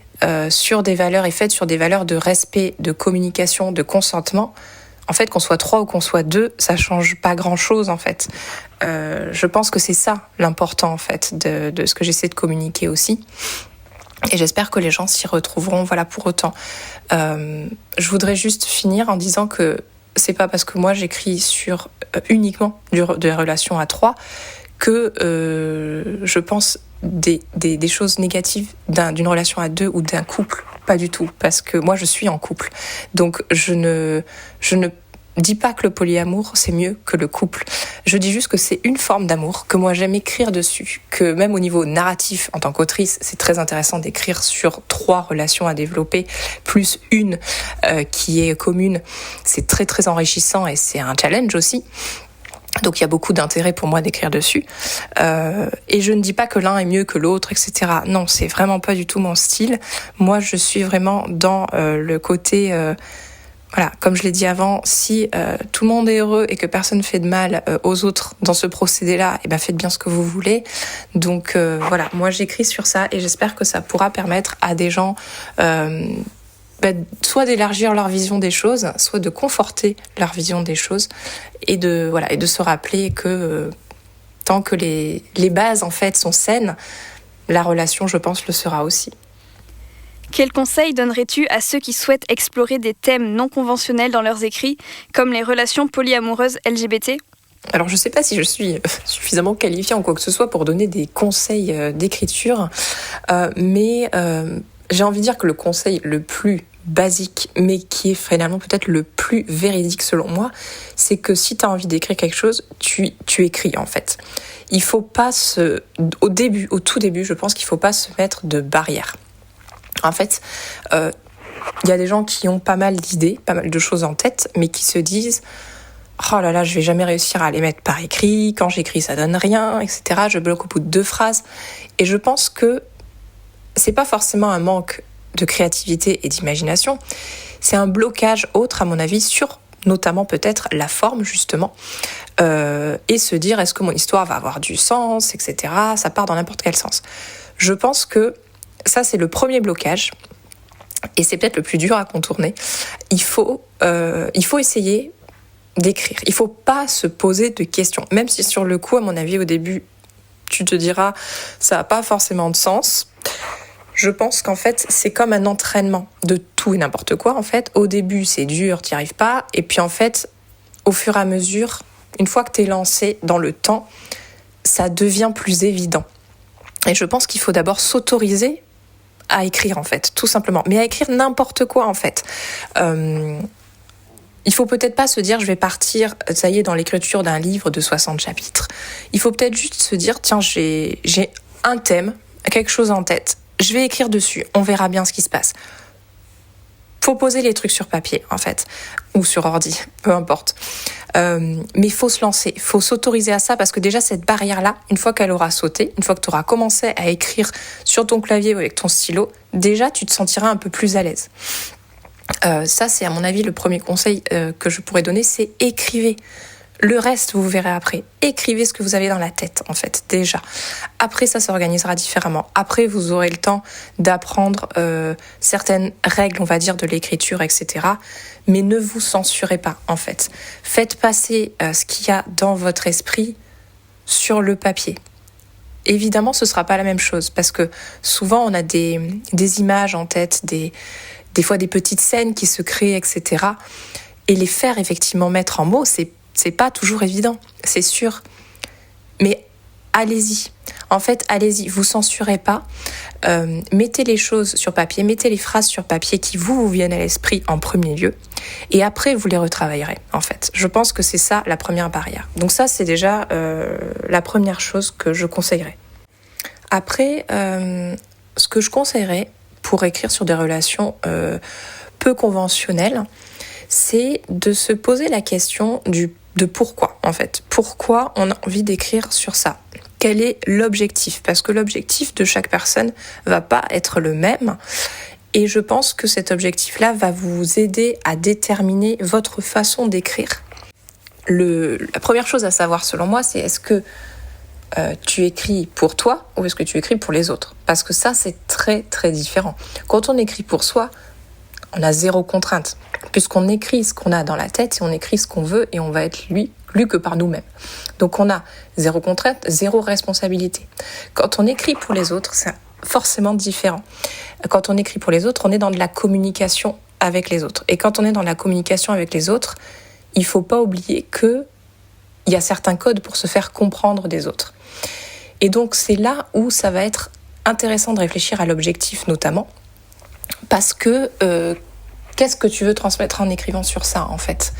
[SPEAKER 2] sur des valeurs et faite sur des valeurs de respect, de communication, de consentement, en fait, qu'on soit 3 ou qu'on soit 2, ça change pas grand-chose en fait. Je pense que c'est ça l'important en fait de ce que j'essaie de communiquer aussi. Et j'espère que les gens s'y retrouveront. Voilà, pour autant. Je voudrais juste finir en disant que c'est pas parce que moi j'écris sur uniquement des relations à 3 que je pense des choses négatives d'une relation à 2 ou d'un couple. Pas du tout, parce que moi je suis en couple. Donc je ne dis pas que le polyamour c'est mieux que le couple. Je dis juste que c'est une forme d'amour, que moi j'aime écrire dessus, que même au niveau narratif, en tant qu'autrice, c'est très intéressant d'écrire sur 3 relations à développer, plus une qui est commune. C'est très très enrichissant et c'est un challenge aussi. Donc il y a beaucoup d'intérêt pour moi d'écrire dessus. Et je ne dis pas que l'un est mieux que l'autre, etc. Non, c'est vraiment pas du tout mon style. Moi, je suis vraiment dans le côté... voilà, comme je l'ai dit avant, si tout le monde est heureux et que personne ne fait de mal aux autres dans ce procédé-là, eh ben faites bien ce que vous voulez. Donc voilà, moi j'écris sur ça et j'espère que ça pourra permettre à des gens... soit d'élargir leur vision des choses, soit de conforter leur vision des choses et de se rappeler que tant que les bases en fait sont saines, la relation, je pense, le sera aussi.
[SPEAKER 1] Quel conseil donnerais-tu à ceux qui souhaitent explorer des thèmes non conventionnels dans leurs écrits, comme les relations polyamoureuses LGBT ?
[SPEAKER 2] Alors je ne sais pas si je suis suffisamment qualifiée en quoi que ce soit pour donner des conseils d'écriture, mais j'ai envie de dire que le conseil le plus basique, mais qui est finalement peut-être le plus véridique selon moi, c'est que si tu as envie d'écrire quelque chose, tu écris en fait. Il faut pas au tout début, je pense qu'il faut pas se mettre de barrières. En fait, y a des gens qui ont pas mal d'idées, pas mal de choses en tête, mais qui se disent « Oh là là, je vais jamais réussir à les mettre par écrit, quand j'écris ça donne rien, etc. » Je bloque au bout de 2 phrases. Et je pense que c'est pas forcément un manque de créativité et d'imagination, c'est un blocage autre, à mon avis, sur notamment peut-être la forme, justement, et se dire est-ce que mon histoire va avoir du sens, etc. Ça part dans n'importe quel sens. Je pense que ça, c'est le premier blocage, et c'est peut-être le plus dur à contourner. Il faut essayer d'écrire. Il ne faut pas se poser de questions, même si sur le coup, à mon avis, au début, tu te diras ça n'a pas forcément de sens. Je pense qu'en fait, c'est comme un entraînement de tout et n'importe quoi. En fait, au début, c'est dur, tu n'y arrives pas. Et puis en fait, au fur et à mesure, une fois que tu es lancé dans le temps, ça devient plus évident. Et je pense qu'il faut d'abord s'autoriser à écrire, en fait, tout simplement. Mais à écrire n'importe quoi, en fait. Il faut peut-être pas se dire, je vais partir, ça y est, dans l'écriture d'un livre de 60 chapitres. Il faut peut-être juste se dire, tiens, j'ai un thème, quelque chose en tête. Je vais écrire dessus, on verra bien ce qui se passe. Faut poser les trucs sur papier, en fait, ou sur ordi, peu importe. Mais il faut se lancer, il faut s'autoriser à ça, parce que déjà, cette barrière-là, une fois qu'elle aura sauté, une fois que tu auras commencé à écrire sur ton clavier ou avec ton stylo, déjà, tu te sentiras un peu plus à l'aise. Ça, c'est à mon avis le premier conseil que je pourrais donner, c'est écrivez. Le reste, vous verrez après. Écrivez ce que vous avez dans la tête, en fait, déjà. Après, ça s'organisera différemment. Après, vous aurez le temps d'apprendre certaines règles, on va dire, de l'écriture, etc. Mais ne vous censurez pas, en fait. Faites passer ce qu'il y a dans votre esprit sur le papier. Évidemment, ce ne sera pas la même chose, parce que souvent, on a des images en tête, des fois des petites scènes qui se créent, etc. Et les faire, effectivement, mettre en mots, c'est pas toujours évident, c'est sûr. Mais allez-y. En fait, allez-y. Vous censurez pas. Mettez les choses sur papier, mettez les phrases sur papier qui vous viennent à l'esprit en premier lieu. Et après, vous les retravaillerez, en fait. Je pense que c'est ça, la première barrière. Donc ça, c'est déjà la première chose que je conseillerais. Après, ce que je conseillerais pour écrire sur des relations peu conventionnelles, c'est de se poser la question de pourquoi, en fait. Pourquoi on a envie d'écrire sur ça ? Quel est l'objectif ? Parce que l'objectif de chaque personne va pas être le même. Et je pense que cet objectif-là va vous aider à déterminer votre façon d'écrire. La première chose à savoir, selon moi, c'est est-ce que tu écris pour toi ou est-ce que tu écris pour les autres ? Parce que ça, c'est très, très différent. Quand on écrit pour soi, on a zéro contrainte, puisqu'on écrit ce qu'on a dans la tête et on écrit ce qu'on veut et on va être lu que par nous-mêmes. Donc on a zéro contrainte, zéro responsabilité. Quand on écrit pour les autres, c'est forcément différent. Quand on écrit pour les autres, on est dans de la communication avec les autres. Et quand on est dans la communication avec les autres, il ne faut pas oublier qu'il y a certains codes pour se faire comprendre des autres. Et donc c'est là où ça va être intéressant de réfléchir à l'objectif notamment, parce que qu'est-ce que tu veux transmettre en écrivant sur ça, en fait ?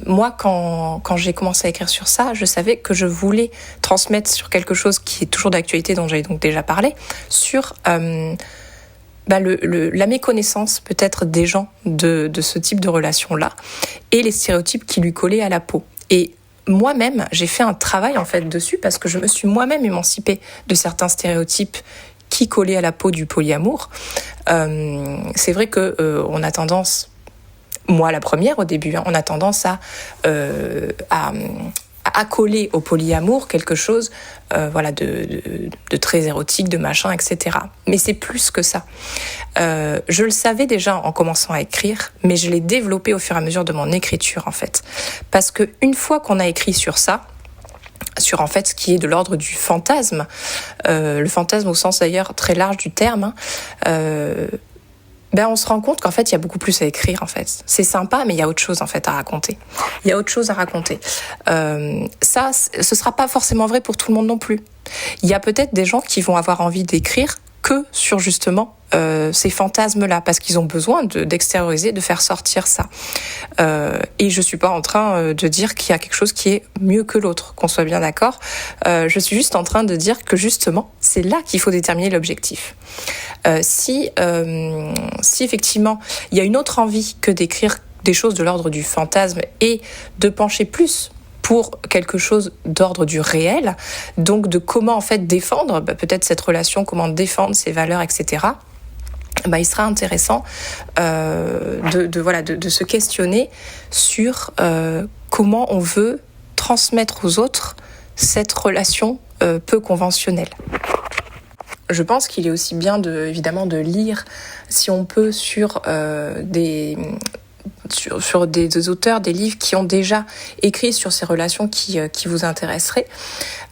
[SPEAKER 2] Moi, quand j'ai commencé à écrire sur ça, je savais que je voulais transmettre sur quelque chose qui est toujours d'actualité, dont j'avais donc déjà parlé, sur la méconnaissance peut-être des gens de ce type de relation-là, et les stéréotypes qui lui collaient à la peau. Et moi-même, j'ai fait un travail en fait dessus, parce que je me suis moi-même émancipée de certains stéréotypes qui collaient à la peau du polyamour. C'est vrai que on a tendance, moi la première au début, on a tendance à coller au polyamour quelque chose de très érotique, de machin, etc. Mais c'est plus que ça. Je le savais déjà en commençant à écrire, mais je l'ai développé au fur et à mesure de mon écriture en fait. Parce qu'une fois qu'on a écrit sur ça, sur en fait ce qui est de l'ordre du fantasme, le fantasme au sens d'ailleurs très large du terme, on se rend compte qu'en fait il y a beaucoup plus à écrire en fait. C'est sympa, mais il y a autre chose en fait à raconter. Il y a autre chose à raconter. Ça, ce sera pas forcément vrai pour tout le monde non plus. Il y a peut-être des gens qui vont avoir envie d'écrire que sur justement ces fantasmes-là, parce qu'ils ont besoin d'extérioriser, de faire sortir ça. Et je suis pas en train de dire qu'il y a quelque chose qui est mieux que l'autre, qu'on soit bien d'accord. Je suis juste en train de dire que justement, c'est là qu'il faut déterminer l'objectif. Si effectivement, il y a une autre envie que d'écrire des choses de l'ordre du fantasme et de pencher plus pour quelque chose d'ordre du réel, donc de comment en fait défendre peut-être cette relation, comment défendre ses valeurs, etc. Il sera intéressant de se questionner sur comment on veut transmettre aux autres cette relation peu conventionnelle. Je pense qu'il est aussi bien évidemment de lire, si on peut, sur des auteurs, des livres qui ont déjà écrit sur ces relations qui vous intéresseraient.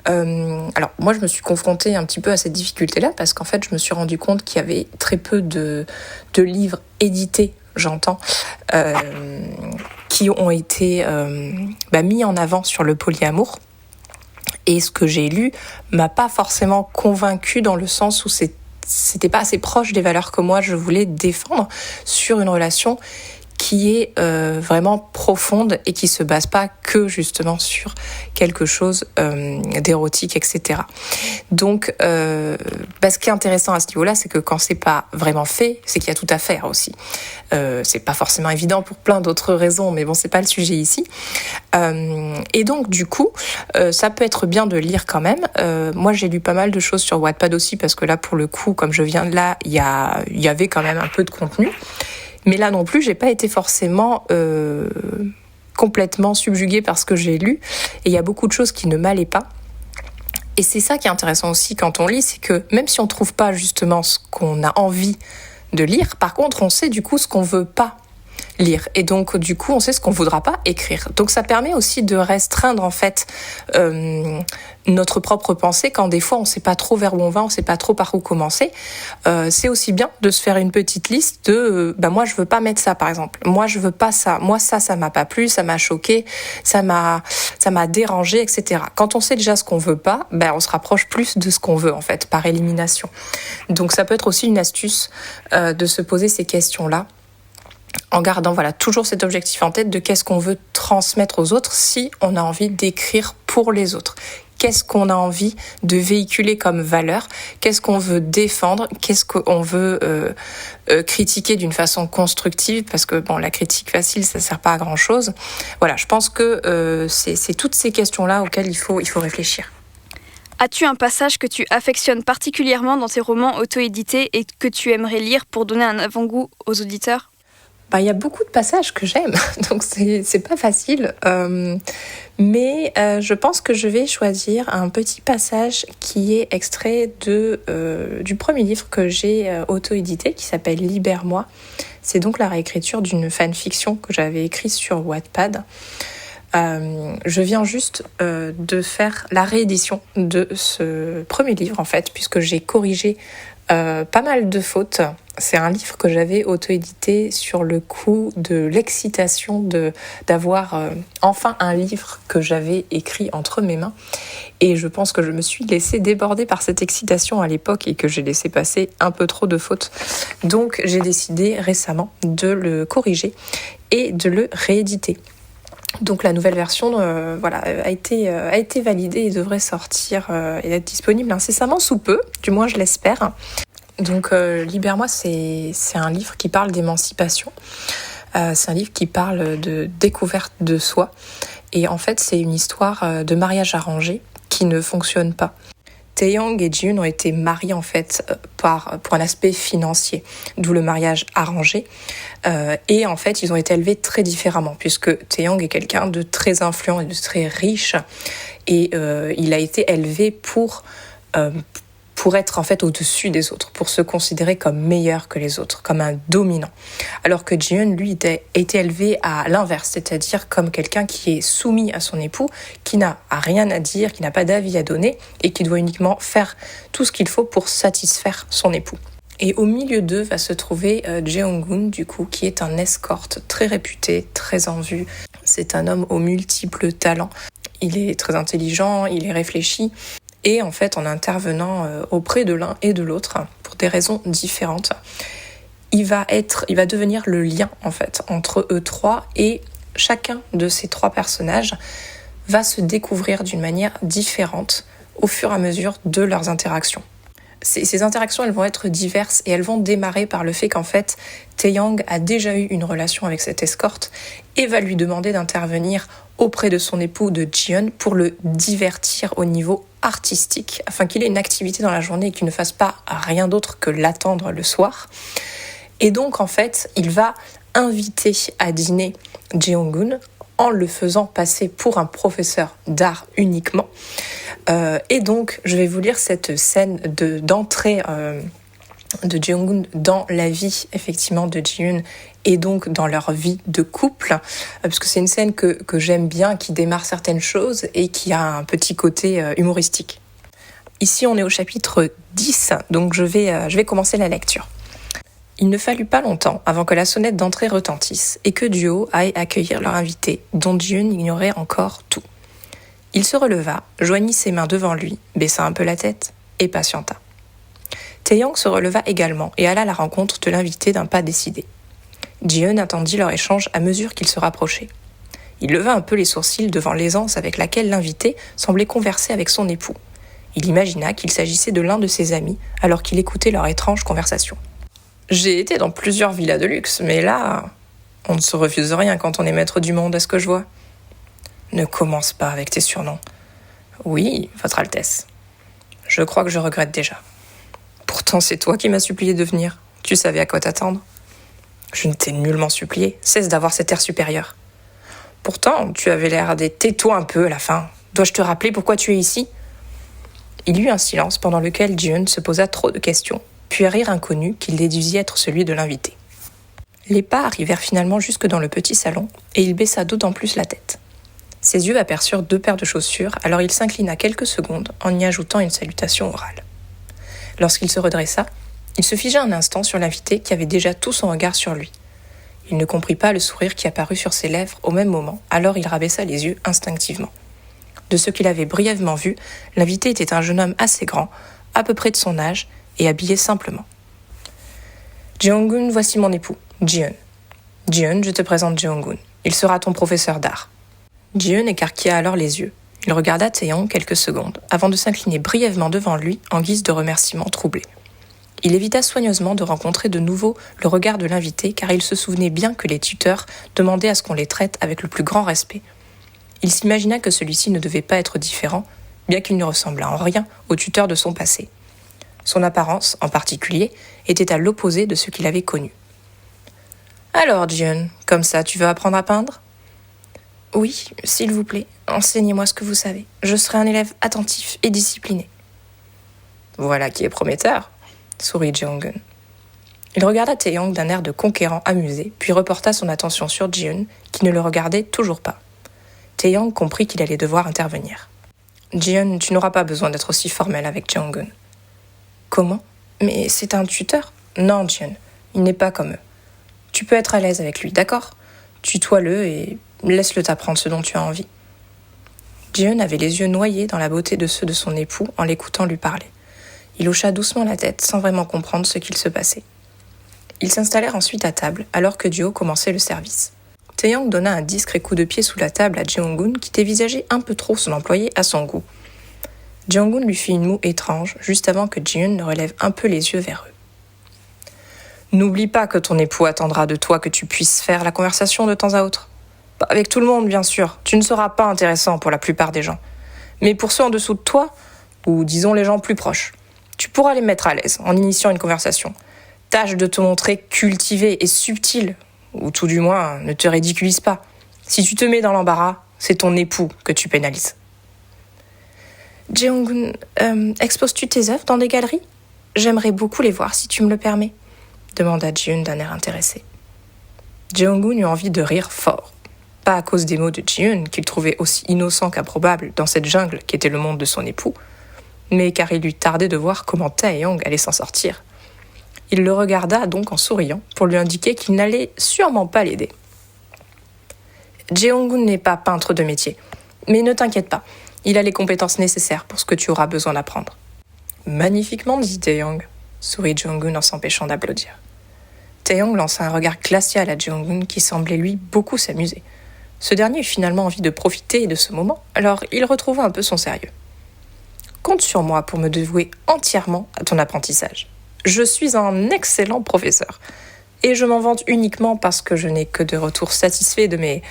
[SPEAKER 2] Alors moi je me suis confrontée un petit peu à cette difficulté-là, parce qu'en fait je me suis rendu compte qu'il y avait très peu de livres édités, j'entends, qui ont été mis en avant sur le polyamour. Et ce que j'ai lu m'a pas forcément convaincue, dans le sens où c'était pas assez proche des valeurs que moi je voulais défendre sur une relation qui est vraiment profonde et qui se base pas que justement sur quelque chose d'érotique, etc. Donc, ce qui est intéressant à ce niveau-là, c'est que quand c'est pas vraiment fait, c'est qu'il y a tout à faire aussi. C'est pas forcément évident pour plein d'autres raisons, mais bon, c'est pas le sujet ici. Et donc, du coup, ça peut être bien de lire quand même. Moi, j'ai lu pas mal de choses sur Wattpad aussi, parce que là, pour le coup, comme je viens de là, il y avait quand même un peu de contenu. Mais là non plus, j'ai pas été forcément complètement subjuguée par ce que j'ai lu. Et il y a beaucoup de choses qui ne m'allaient pas. Et c'est ça qui est intéressant aussi quand on lit, c'est que même si on trouve pas justement ce qu'on a envie de lire, par contre, on sait du coup ce qu'on veut pas lire. Et donc, du coup, on sait ce qu'on voudra pas écrire. Donc, ça permet aussi de restreindre, en fait, notre propre pensée, quand des fois, on sait pas trop vers où on va, on sait pas trop par où commencer. C'est aussi bien de se faire une petite liste de, moi, je veux pas mettre ça, par exemple. Moi, je veux pas ça. Moi, ça m'a pas plu, ça m'a choqué, ça m'a dérangé, etc. Quand on sait déjà ce qu'on veut pas, on se rapproche plus de ce qu'on veut, en fait, par élimination. Donc, ça peut être aussi une astuce de se poser ces questions-là, en gardant toujours cet objectif en tête de qu'est-ce qu'on veut transmettre aux autres si on a envie d'écrire pour les autres. qu'est-ce qu'on a envie de véhiculer comme valeur, qu'est-ce qu'on veut défendre, qu'est-ce qu'on veut critiquer d'une façon constructive, parce que la critique facile, ça sert pas à grand-chose. Voilà, je pense que c'est toutes ces questions-là auxquelles il faut réfléchir.
[SPEAKER 1] As-tu un passage que tu affectionnes particulièrement dans tes romans auto-édités et que tu aimerais lire pour donner un avant-goût aux auditeurs ?
[SPEAKER 2] Il y a beaucoup de passages que j'aime, donc c'est pas facile. Mais je pense que je vais choisir un petit passage qui est extrait du premier livre que j'ai auto-édité, qui s'appelle Libère-moi. C'est donc la réécriture d'une fanfiction que j'avais écrite sur Wattpad. Je viens juste de faire la réédition de ce premier livre, en fait, puisque j'ai corrigé pas mal de fautes. C'est un livre que j'avais auto-édité sur le coup de l'excitation d'avoir enfin un livre que j'avais écrit entre mes mains. Et je pense que je me suis laissée déborder par cette excitation à l'époque et que j'ai laissé passer un peu trop de fautes. Donc j'ai décidé récemment de le corriger et de le rééditer. Donc la nouvelle version a été validée et devrait sortir et être disponible incessamment sous peu, du moins je l'espère. Donc Libère-moi, c'est un livre qui parle d'émancipation. C'est un livre qui parle de découverte de soi. Et en fait, c'est une histoire de mariage arrangé qui ne fonctionne pas. Taeyang et Ji-Eun ont été mariés en fait pour un aspect financier, d'où le mariage arrangé. Et en fait, ils ont été élevés très différemment, puisque Taeyang est quelqu'un de très influent et de très riche. Et il a été élevé pour être en fait au-dessus des autres, pour se considérer comme meilleur que les autres, comme un dominant. Alors que Ji-Eun, lui, a été élevé à l'inverse, c'est-à-dire comme quelqu'un qui est soumis à son époux, qui n'a rien à dire, qui n'a pas d'avis à donner, et qui doit uniquement faire tout ce qu'il faut pour satisfaire son époux. Et au milieu d'eux va se trouver Jeong-gun, du coup, qui est un escorte très réputé, très en vue. C'est un homme aux multiples talents. Il est très intelligent, il est réfléchi. Et en fait, en intervenant auprès de l'un et de l'autre, pour des raisons différentes, il va devenir le lien en fait entre eux trois, et chacun de ces trois personnages va se découvrir d'une manière différente au fur et à mesure de leurs interactions. Ces interactions, elles vont être diverses et elles vont démarrer par le fait qu'en fait, Taeyang a déjà eu une relation avec cette escorte et va lui demander d'intervenir auprès de son époux de Ji-Eun pour le divertir au niveau artistique, afin qu'il ait une activité dans la journée et qu'il ne fasse pas rien d'autre que l'attendre le soir. Et donc, en fait, il va inviter à dîner Jeong-gun en le faisant passer pour un professeur d'art uniquement. Et donc, je vais vous lire cette scène d'entrée de Jeong-gun dans la vie, effectivement, de Ji-Eun et donc dans leur vie de couple, parce que c'est une scène que j'aime bien, qui démarre certaines choses et qui a un petit côté humoristique. Ici, on est au chapitre 10, donc je vais commencer la lecture. Il ne fallut pas longtemps avant que la sonnette d'entrée retentisse et que du haut aille accueillir leur invité, dont Ji-Eun ignorait encore tout. Il se releva, joignit ses mains devant lui, baissa un peu la tête et patienta. Taeyang se releva également et alla à la rencontre de l'invité d'un pas décidé. Ji-Eun attendit leur échange à mesure qu'ils se rapprochaient. Il leva un peu les sourcils devant l'aisance avec laquelle l'invité semblait converser avec son époux. Il imagina qu'il s'agissait de l'un de ses amis alors qu'il écoutait leur étrange conversation. « J'ai été dans plusieurs villas de luxe, mais là, on ne se refuse rien quand on est maître du monde, à ce que je vois. » « Ne commence pas avec tes surnoms. »« Oui, Votre Altesse. Je crois que je regrette déjà. » « Pourtant, c'est toi qui m'as supplié de venir. Tu savais à quoi t'attendre. »« Je ne t'ai nullement supplié. Cesse d'avoir cet air supérieur. »« Pourtant, tu avais l'air des tais-toi un peu à la fin. Dois-je te rappeler pourquoi tu es ici ?» Il y eut un silence pendant lequel Ji-Eun se posa trop de questions, puis un rire inconnu qu'il déduisit être celui de l'invité. Les pas arrivèrent finalement jusque dans le petit salon, et il baissa d'autant plus la tête. Ses yeux aperçurent 2 paires de chaussures, alors il s'inclina quelques secondes en y ajoutant une salutation orale. Lorsqu'il se redressa, il se figea un instant sur l'invité qui avait déjà tout son regard sur lui. Il ne comprit pas le sourire qui apparut sur ses lèvres au même moment, alors il rabaissa les yeux instinctivement. De ce qu'il avait brièvement vu, l'invité était un jeune homme assez grand, à peu près de son âge, et habillé simplement. « Jeong-gun, voici mon époux, Ji-Eun. Ji-Eun, je te présente Jeong-gun. Il sera ton professeur d'art. » Ji-Eun écarquilla alors les yeux. Il regarda Taeyong quelques secondes, avant de s'incliner brièvement devant lui en guise de remerciement troublé. Il évita soigneusement de rencontrer de nouveau le regard de l'invité, car il se souvenait bien que les tuteurs demandaient à ce qu'on les traite avec le plus grand respect. Il s'imagina que celui-ci ne devait pas être différent, bien qu'il ne ressemblât en rien au tuteur de son passé. Son apparence, en particulier, était à l'opposé de ce qu'il avait connu. « Alors, Jiun, comme ça, tu veux apprendre à peindre ?»« Oui, s'il vous plaît, enseignez-moi ce que vous savez. Je serai un élève attentif et discipliné. » « Voilà qui est prometteur, » sourit Jeonggun. Il regarda Taeyong d'un air de conquérant amusé, puis reporta son attention sur Jiun, qui ne le regardait toujours pas. Taeyong comprit qu'il allait devoir intervenir. « Jiun, tu n'auras pas besoin d'être aussi formel avec Jeonggun. »« Comment ? Mais c'est un tuteur ?»« Non, Jiun, il n'est pas comme eux. Tu peux être à l'aise avec lui, d'accord ? Tutoie-le et laisse-le t'apprendre ce dont tu as envie. » Jiun avait les yeux noyés dans la beauté de ceux de son époux en l'écoutant lui parler. Il hocha doucement la tête sans vraiment comprendre ce qu'il se passait. Ils s'installèrent ensuite à table alors que Dio commençait le service. Taeyong donna un discret coup de pied sous la table à Jeonggun qui dévisageait un peu trop son employé à son goût. Jeonggun lui fit une moue étrange juste avant que Jiun ne relève un peu les yeux vers eux. « N'oublie pas que ton époux attendra de toi que tu puisses faire la conversation de temps à autre. Pas avec tout le monde, bien sûr, tu ne seras pas intéressant pour la plupart des gens. Mais pour ceux en dessous de toi, ou disons les gens plus proches, tu pourras les mettre à l'aise en initiant une conversation. Tâche de te montrer cultivé et subtil, ou tout du moins, ne te ridiculise pas. Si tu te mets dans l'embarras, c'est ton époux que tu pénalises. »« Jeonggun, exposes-tu tes œuvres dans des galeries ? J'aimerais beaucoup les voir si tu me le permets, » demanda Jiun d'un air intéressé. Jeonggun eut envie de rire fort. Pas à cause des mots de Jiun, qu'il trouvait aussi innocents qu'improbables dans cette jungle qu'était le monde de son époux, mais car il lui tardait de voir comment Taeyong allait s'en sortir. Il le regarda donc en souriant pour lui indiquer qu'il n'allait sûrement pas l'aider. « Jeonggun n'est pas peintre de métier, mais ne t'inquiète pas, il a les compétences nécessaires pour ce que tu auras besoin d'apprendre. »« Magnifiquement dit Taeyong, » sourit Jeonggun en s'empêchant d'applaudir. Taeyong lança un regard glacial à Jeonggun qui semblait lui beaucoup s'amuser. Ce dernier eut finalement envie de profiter de ce moment, alors il retrouva un peu son sérieux. Compte sur moi pour me dévouer entièrement à ton apprentissage. Je suis un excellent professeur. Et je m'en vante uniquement parce que je n'ai que de retours satisfaits de mes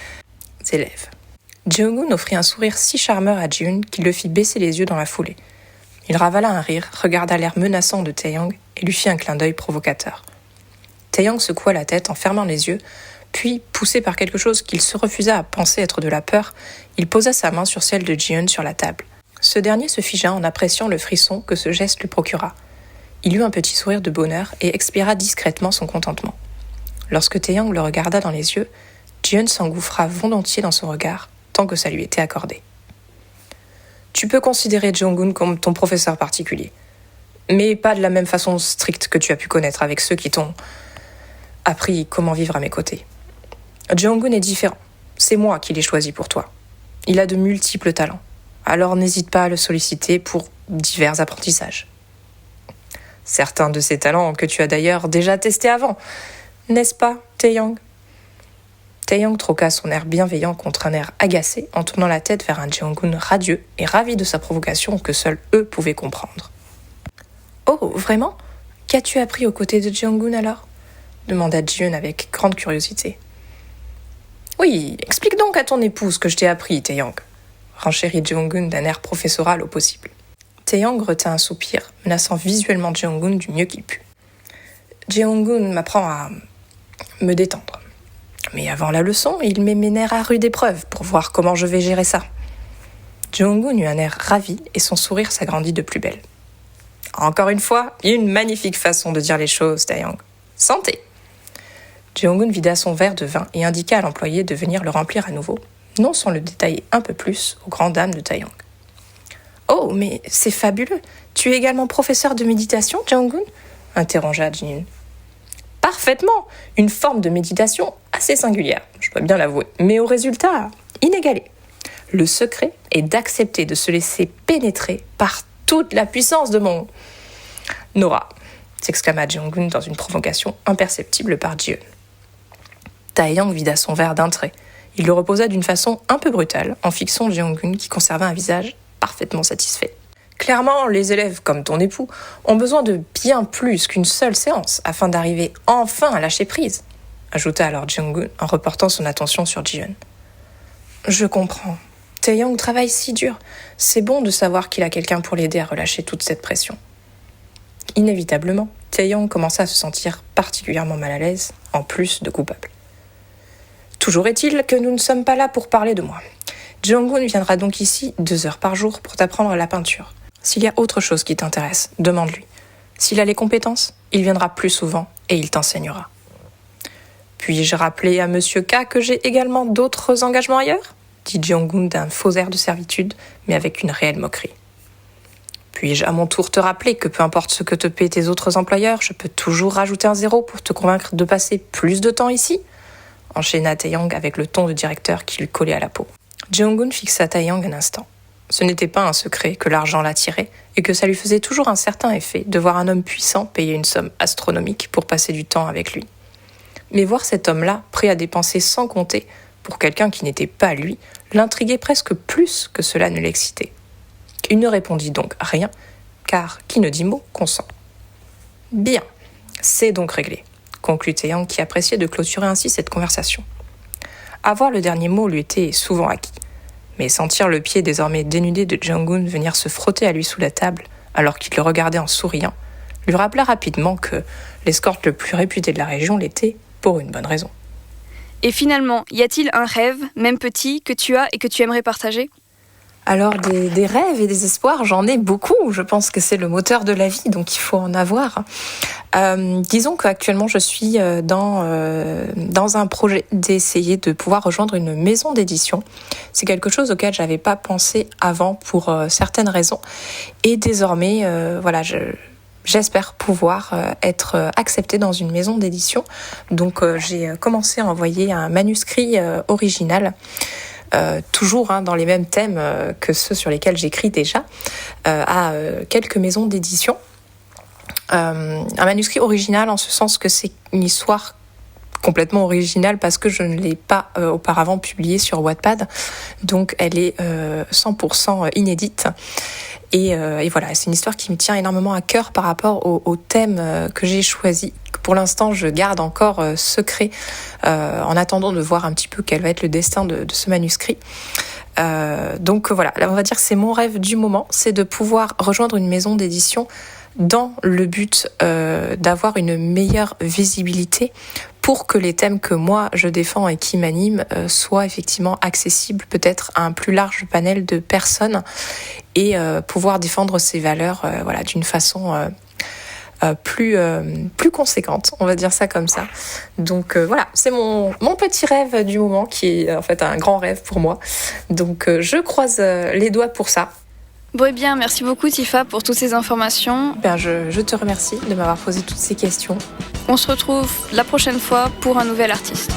[SPEAKER 2] élèves. Jeonggun offrit un sourire si charmeur à Jiun qu'il le fit baisser les yeux dans la foulée. Il ravala un rire, regarda l'air menaçant de Taeyong et lui fit un clin d'œil provocateur. Taeyong secoua la tête en fermant les yeux, puis, poussé par quelque chose qu'il se refusa à penser être de la peur, il posa sa main sur celle de Jiun sur la table. Ce dernier se figea en appréciant le frisson que ce geste lui procura. Il eut un petit sourire de bonheur et expira discrètement son contentement. Lorsque Taeyong le regarda dans les yeux, Jiun s'engouffra volontiers dans son regard, tant que ça lui était accordé. « Tu peux considérer Jeonggun comme ton professeur particulier, mais pas de la même façon stricte que tu as pu connaître avec ceux qui t'ont appris comment vivre à mes côtés. Jeonggun est différent, c'est moi qui l'ai choisi pour toi. Il a de multiples talents. Alors n'hésite pas à le solliciter pour divers apprentissages. Certains de ces talents que tu as d'ailleurs déjà testés avant, n'est-ce pas, Taeyong ? Taeyong troqua son air bienveillant contre un air agacé en tournant la tête vers un Jeonggun radieux et ravi de sa provocation que seuls eux pouvaient comprendre. « Oh, vraiment ? Qu'as-tu appris aux côtés de Jeonggun alors ?» demanda Jiun avec grande curiosité. « Oui, explique donc à ton épouse ce que je t'ai appris, Taeyong. » renchérit Jeonggun d'un air professoral au possible. Taeyong retint un soupir, menaçant visuellement Jeonggun du mieux qu'il put. Jeonggun m'apprend à me détendre. Mais avant la leçon, il met mes nerfs à rude épreuve pour voir comment je vais gérer ça. Jeonggun eut un air ravi et son sourire s'agrandit de plus belle. Encore une fois, une magnifique façon de dire les choses, Taeyong. Santé! Jeonggun vida son verre de vin et indiqua à l'employé de venir le remplir à nouveau, non sans le détailler un peu plus aux grandes dames de Taeyong. « Oh, mais c'est fabuleux! Tu es également professeur de méditation, Jeonggun ?» interrogea Jiun. « Parfaitement! Une forme de méditation assez singulière, je dois bien l'avouer, mais au résultat inégalé. Le secret est d'accepter de se laisser pénétrer par toute la puissance de mon aura !» s'exclama Jeonggun dans une provocation imperceptible par Jiun. Taeyong vida son verre d'un trait. Il le reposa d'une façon un peu brutale, en fixant Jeong-gun qui conservait un visage parfaitement satisfait. Clairement, les élèves, comme ton époux, ont besoin de bien plus qu'une seule séance afin d'arriver enfin à lâcher prise, ajouta alors Jeong-gun en reportant son attention sur Ji-eun. Je comprends. Tae-young travaille si dur. C'est bon de savoir qu'il a quelqu'un pour l'aider à relâcher toute cette pression. Inévitablement, Tae-young commença à se sentir particulièrement mal à l'aise, en plus de coupable. Toujours est-il que nous ne sommes pas là pour parler de moi. Jeong-gun viendra donc ici 2 heures par jour pour t'apprendre la peinture. S'il y a autre chose qui t'intéresse, demande-lui. S'il a les compétences, il viendra plus souvent et il t'enseignera. Puis-je rappeler à Monsieur K que j'ai également d'autres engagements ailleurs ? Dit Jeong-gun d'un faux air de servitude, mais avec une réelle moquerie. Puis-je à mon tour te rappeler que peu importe ce que te paient tes autres employeurs, je peux toujours rajouter un 0 pour te convaincre de passer plus de temps ici ? Enchaîna Tae-young avec le ton de directeur qui lui collait à la peau. Jeong-gun fixa Tae-young un instant. Ce n'était pas un secret que l'argent l'attirait et que ça lui faisait toujours un certain effet de voir un homme puissant payer une somme astronomique pour passer du temps avec lui. Mais voir cet homme-là, prêt à dépenser sans compter, pour quelqu'un qui n'était pas lui, l'intriguait presque plus que cela ne l'excitait. Il ne répondit donc rien, car qui ne dit mot consent. Bien, c'est donc réglé, conclut Tae-young qui appréciait de clôturer ainsi cette conversation. Avoir le dernier mot lui était souvent acquis. Mais sentir le pied désormais dénudé de Jeong-gun venir se frotter à lui sous la table, alors qu'il le regardait en souriant, lui rappela rapidement que l'escorte le plus réputé de la région l'était pour une bonne raison.
[SPEAKER 1] Et finalement, y a-t-il un rêve, même petit, que tu as et que tu aimerais partager ?
[SPEAKER 2] Alors des rêves et des espoirs, j'en ai beaucoup. Je pense que c'est le moteur de la vie, donc il faut en avoir. Disons qu'actuellement je suis dans un projet d'essayer de pouvoir rejoindre une maison d'édition. C'est quelque chose auquel j'avais pas pensé avant pour certaines raisons. Et désormais, j'espère pouvoir être acceptée dans une maison d'édition. Donc j'ai commencé à envoyer un manuscrit original. Toujours dans les mêmes thèmes que ceux sur lesquels j'écris déjà, à quelques maisons d'édition. Un manuscrit original en ce sens que c'est une histoire complètement originale parce que je ne l'ai pas auparavant publiée sur Wattpad, donc elle est 100% inédite. Et voilà, c'est une histoire qui me tient énormément à cœur par rapport au thème que j'ai choisi. Pour l'instant, je garde encore secret en attendant de voir un petit peu quel va être le destin de ce manuscrit. Donc voilà, là, on va dire que c'est mon rêve du moment, c'est de pouvoir rejoindre une maison d'édition dans le but d'avoir une meilleure visibilité pour que les thèmes que moi je défends et qui m'animent soient effectivement accessibles peut-être à un plus large panel de personnes et pouvoir défendre ces valeurs d'une façon plus conséquente, on va dire ça comme ça. Donc voilà, c'est mon petit rêve du moment qui est en fait un grand rêve pour moi. Donc je croise les doigts pour ça.
[SPEAKER 1] Bon et bien, merci beaucoup Tifa pour toutes ces informations.
[SPEAKER 2] Je te remercie de m'avoir posé toutes ces questions.
[SPEAKER 1] On se retrouve la prochaine fois pour un nouvel artiste.